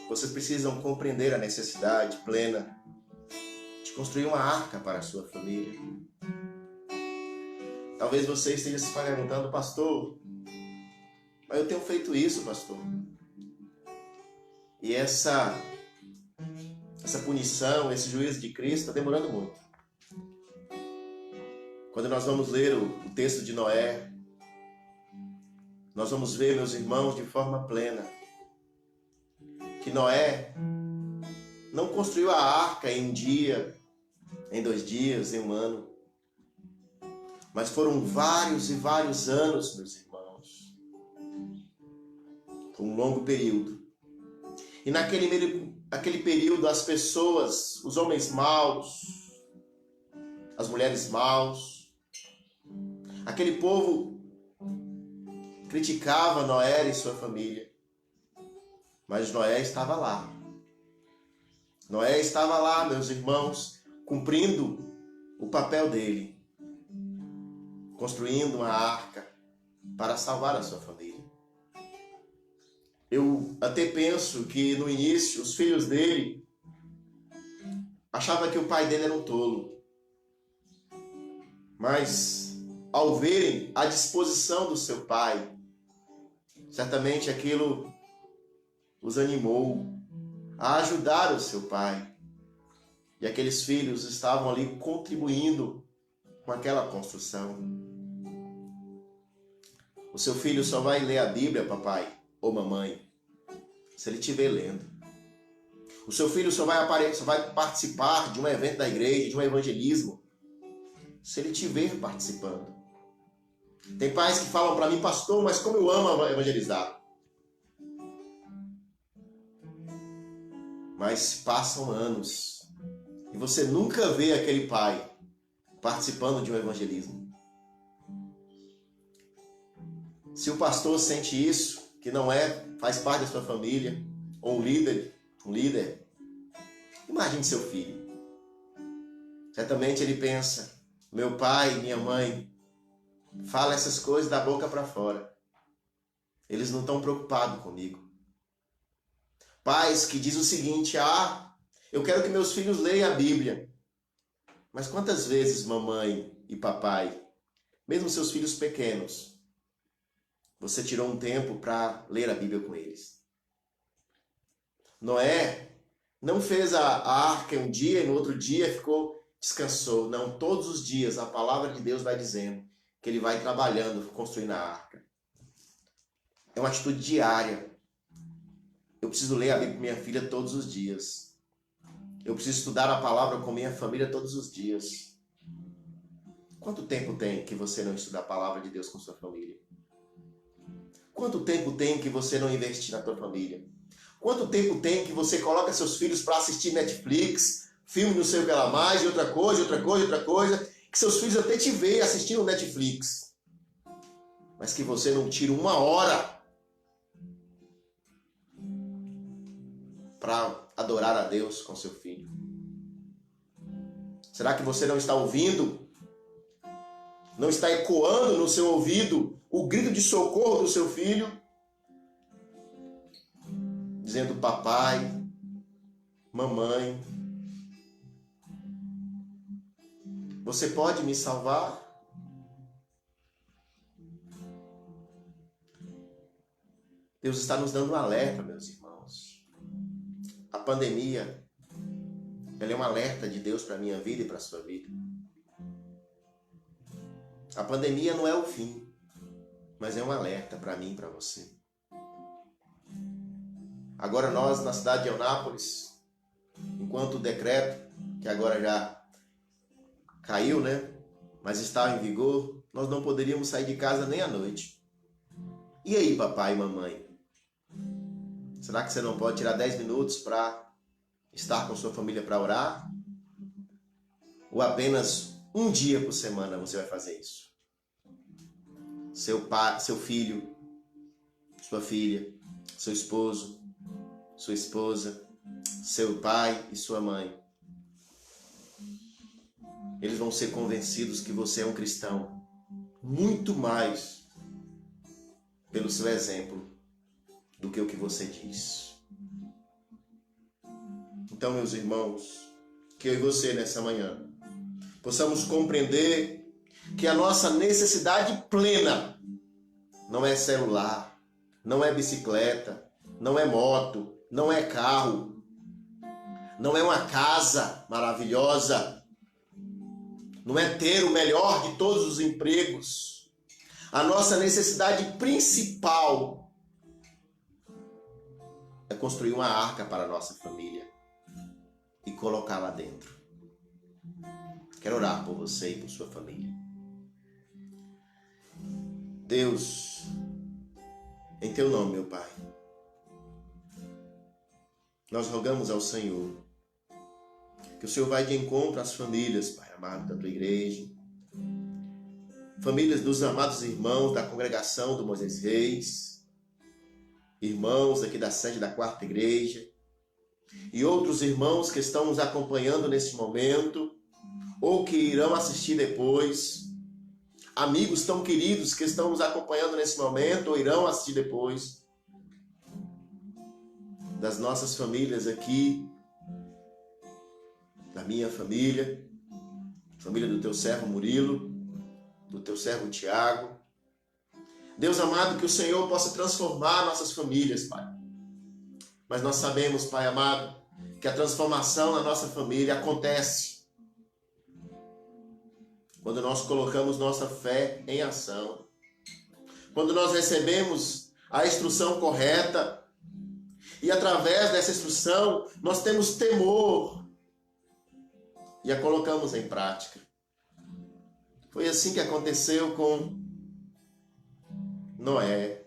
vocês precisam compreender a necessidade plena de construir uma arca para a sua família. Talvez você esteja se perguntando, pastor, mas eu tenho feito isso, pastor. E essa essa punição, esse juízo de Cristo está demorando muito. Quando nós vamos ler o texto de Noé, nós vamos ver, meus irmãos, de forma plena, que Noé não construiu a arca em um dia, em 2 dias, em 1 ano, mas foram vários e vários anos, meus irmãos. Foi um longo período. E naquele período, as pessoas, os homens maus, as mulheres maus, aquele povo criticava Noé e sua família. Mas Noé estava lá. Noé estava lá, meus irmãos, cumprindo o papel dele, construindo uma arca para salvar a sua família. Eu até penso que no início os filhos dele achavam que o pai dele era um tolo. Mas ao verem a disposição do seu pai, certamente aquilo os animou a ajudar o seu pai. E aqueles filhos estavam ali contribuindo com aquela construção. O seu filho só vai ler a Bíblia, papai ou mamãe, se ele estiver lendo. O seu filho só vai participar de um evento da igreja, de um evangelismo, se ele estiver participando. Tem pais que falam para mim, pastor, mas como eu amo evangelizar. Mas passam anos e você nunca vê aquele pai participando de um evangelismo. Se o pastor sente isso, que não faz parte da sua família, ou um líder, imagine seu filho. Certamente ele pensa, meu pai, minha mãe, fala essas coisas da boca para fora. Eles não estão preocupados comigo. Pais que dizem o seguinte, eu quero que meus filhos leiam a Bíblia. Mas quantas vezes mamãe e papai, mesmo seus filhos pequenos, você tirou um tempo para ler a Bíblia com eles? Noé não fez a arca um dia e no outro dia descansou. Não, todos os dias a palavra de Deus vai dizendo que ele vai trabalhando, construindo a arca. É uma atitude diária. Eu preciso ler a Bíblia com minha filha todos os dias. Eu preciso estudar a palavra com minha família todos os dias. Quanto tempo tem que você não estuda a palavra de Deus com sua família? Quanto tempo tem que você não investe na tua família? Quanto tempo tem que você coloca seus filhos para assistir Netflix, filme não sei o que lá mais, e outra coisa, que seus filhos até te veem assistindo Netflix, mas que você não tira 1 hora para adorar a Deus com seu filho? Será que você não está ouvindo? Não está ecoando no seu ouvido o grito de socorro do seu filho? Dizendo, papai, mamãe, você pode me salvar? Deus está nos dando um alerta, meus irmãos. A pandemia, ela é um alerta de Deus para a minha vida e para a sua vida. A pandemia não é o fim, mas é um alerta para mim e para você. Agora nós, na cidade de Eunápolis, enquanto o decreto, que agora já caiu, mas está em vigor, nós não poderíamos sair de casa nem à noite. E aí, papai e mamãe? Será que você não pode tirar 10 minutos para estar com sua família para orar? Ou apenas um dia por semana você vai fazer isso? Seu pai, seu filho, sua filha, seu esposo, sua esposa, seu pai e sua mãe, eles vão ser convencidos que você é um cristão muito mais pelo seu exemplo do que o que você diz. Então, meus irmãos, que eu e você nessa manhã possamos compreender que a nossa necessidade plena não é celular, não é bicicleta, não é moto, não é carro. não é uma casa maravilhosa, não é ter o melhor de todos os empregos. A nossa necessidade principal é construir uma arca para a nossa família e colocar lá dentro. Quero orar por você e por sua família. Deus, em teu nome, meu Pai, nós rogamos ao Senhor que o Senhor vai de encontro às famílias, Pai amado, da tua igreja, famílias dos amados irmãos da congregação do Moisés Reis, irmãos aqui da sede da quarta igreja e outros irmãos que estão nos acompanhando nesse momento ou que irão assistir depois, amigos tão queridos que estão nos acompanhando nesse momento ou irão assistir depois, das nossas famílias aqui, da minha família, família do teu servo Murilo, do teu servo Tiago. Deus amado, que o Senhor possa transformar nossas famílias, Pai. Mas nós sabemos, Pai amado, que a transformação na nossa família acontece quando nós colocamos nossa fé em ação, quando nós recebemos a instrução correta e através dessa instrução nós temos temor e a colocamos em prática. Foi assim que aconteceu com Noé.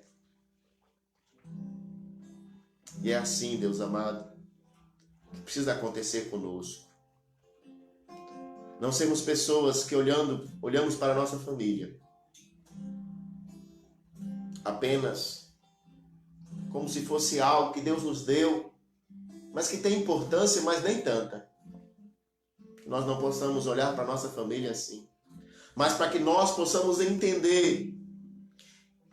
E é assim, Deus amado, que precisa acontecer conosco. Não sermos pessoas que olhamos para a nossa família apenas como se fosse algo que Deus nos deu, mas que tem importância, mas nem tanta. Que nós não possamos olhar para a nossa família assim, mas para que nós possamos entender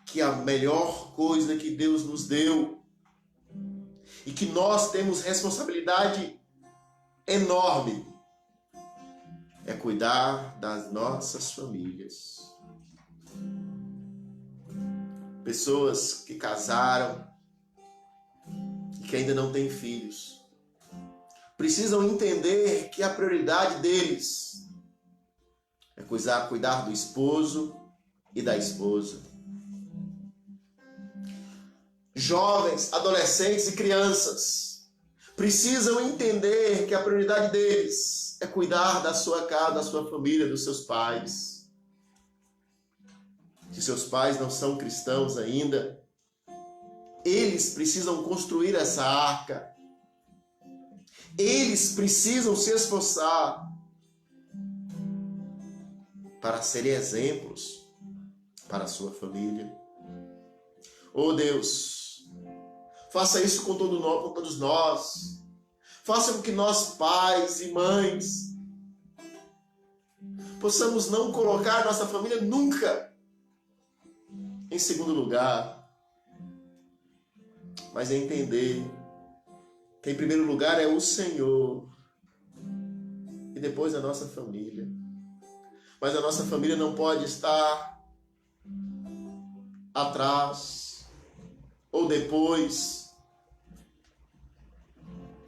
que a melhor coisa que Deus nos deu e que nós temos responsabilidade enorme é cuidar das nossas famílias. Pessoas que casaram e que ainda não têm filhos precisam entender que a prioridade deles é cuidar do esposo e da esposa. Jovens, adolescentes e crianças precisam entender que a prioridade deles é cuidar da sua casa, da sua família, dos seus pais. Se seus pais não são cristãos ainda, eles precisam construir essa arca. Eles precisam se esforçar para serem exemplos para a sua família. Oh Deus, faça isso com todos nós. Faça com que nós, pais e mães, possamos não colocar nossa família nunca em segundo lugar, mas entender que em primeiro lugar é o Senhor e depois a nossa família. Mas a nossa família não pode estar atrás ou depois,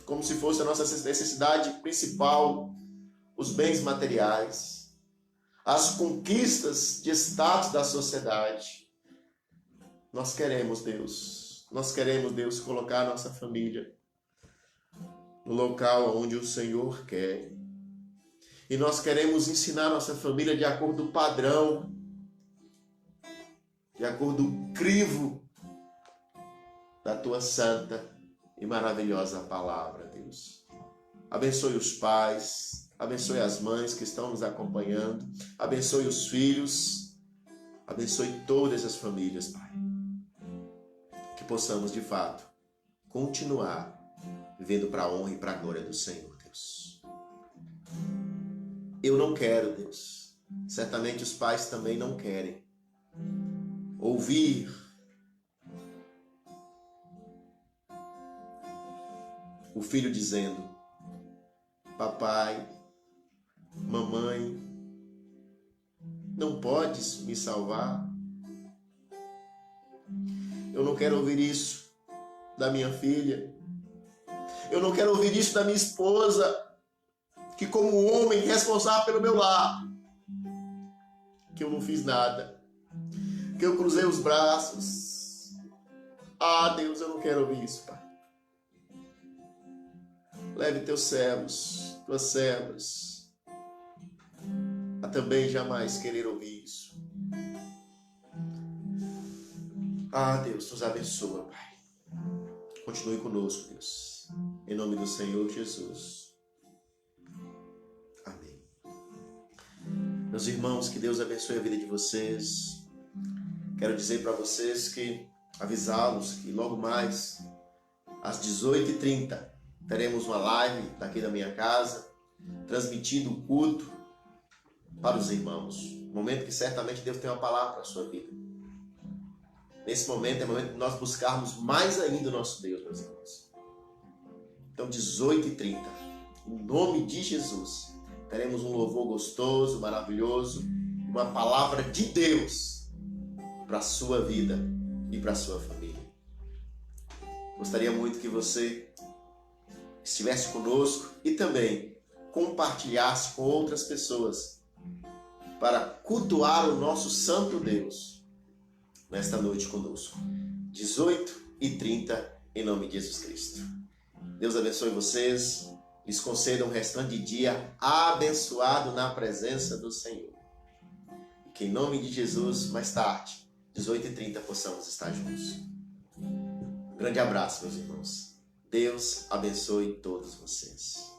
como se fosse a nossa necessidade principal, os bens materiais, as conquistas de status da sociedade. Nós queremos, Deus, colocar a nossa família no local onde o Senhor quer. E nós queremos ensinar nossa família de acordo com o padrão, de acordo com o crivo da tua santa e maravilhosa palavra, Deus. Abençoe os pais, abençoe as mães que estão nos acompanhando, abençoe os filhos, abençoe todas as famílias, Pai. Que possamos, de fato, continuar vivendo para a honra e para a glória do Senhor, Deus. Eu não quero, Deus, certamente os pais também não querem ouvir o filho dizendo: papai, mamãe, não podes me salvar? Eu não quero ouvir isso da minha filha. Eu não quero ouvir isso da minha esposa, que como homem responsável pelo meu lar, que eu não fiz nada, que eu cruzei os braços. Ah, Deus, eu não quero ouvir isso, Pai. Leve teus servos, tuas servas, a também jamais querer ouvir isso. Ah, Deus, nos abençoa, Pai. Continue conosco, Deus. Em nome do Senhor Jesus. Amém. Meus irmãos, que Deus abençoe a vida de vocês. Quero dizer para vocês avisá-los que logo mais, às 18h30, teremos uma live daqui da minha casa, transmitindo o culto para os irmãos. Um momento que certamente Deus tem uma palavra para a sua vida. Nesse momento é o momento de nós buscarmos mais ainda o nosso Deus, meus irmãos. Então, 18h30, em nome de Jesus, teremos um louvor gostoso, maravilhoso, uma palavra de Deus para a sua vida e para a sua família. Gostaria muito que você estivesse conosco e também compartilhasse com outras pessoas para cultuar o nosso Santo Deus nesta noite conosco. 18h30, em nome de Jesus Cristo. Deus abençoe vocês, lhes conceda um restante de dia abençoado na presença do Senhor. E que em nome de Jesus, mais tarde, 18h30, possamos estar juntos. Um grande abraço, meus irmãos. Deus abençoe todos vocês.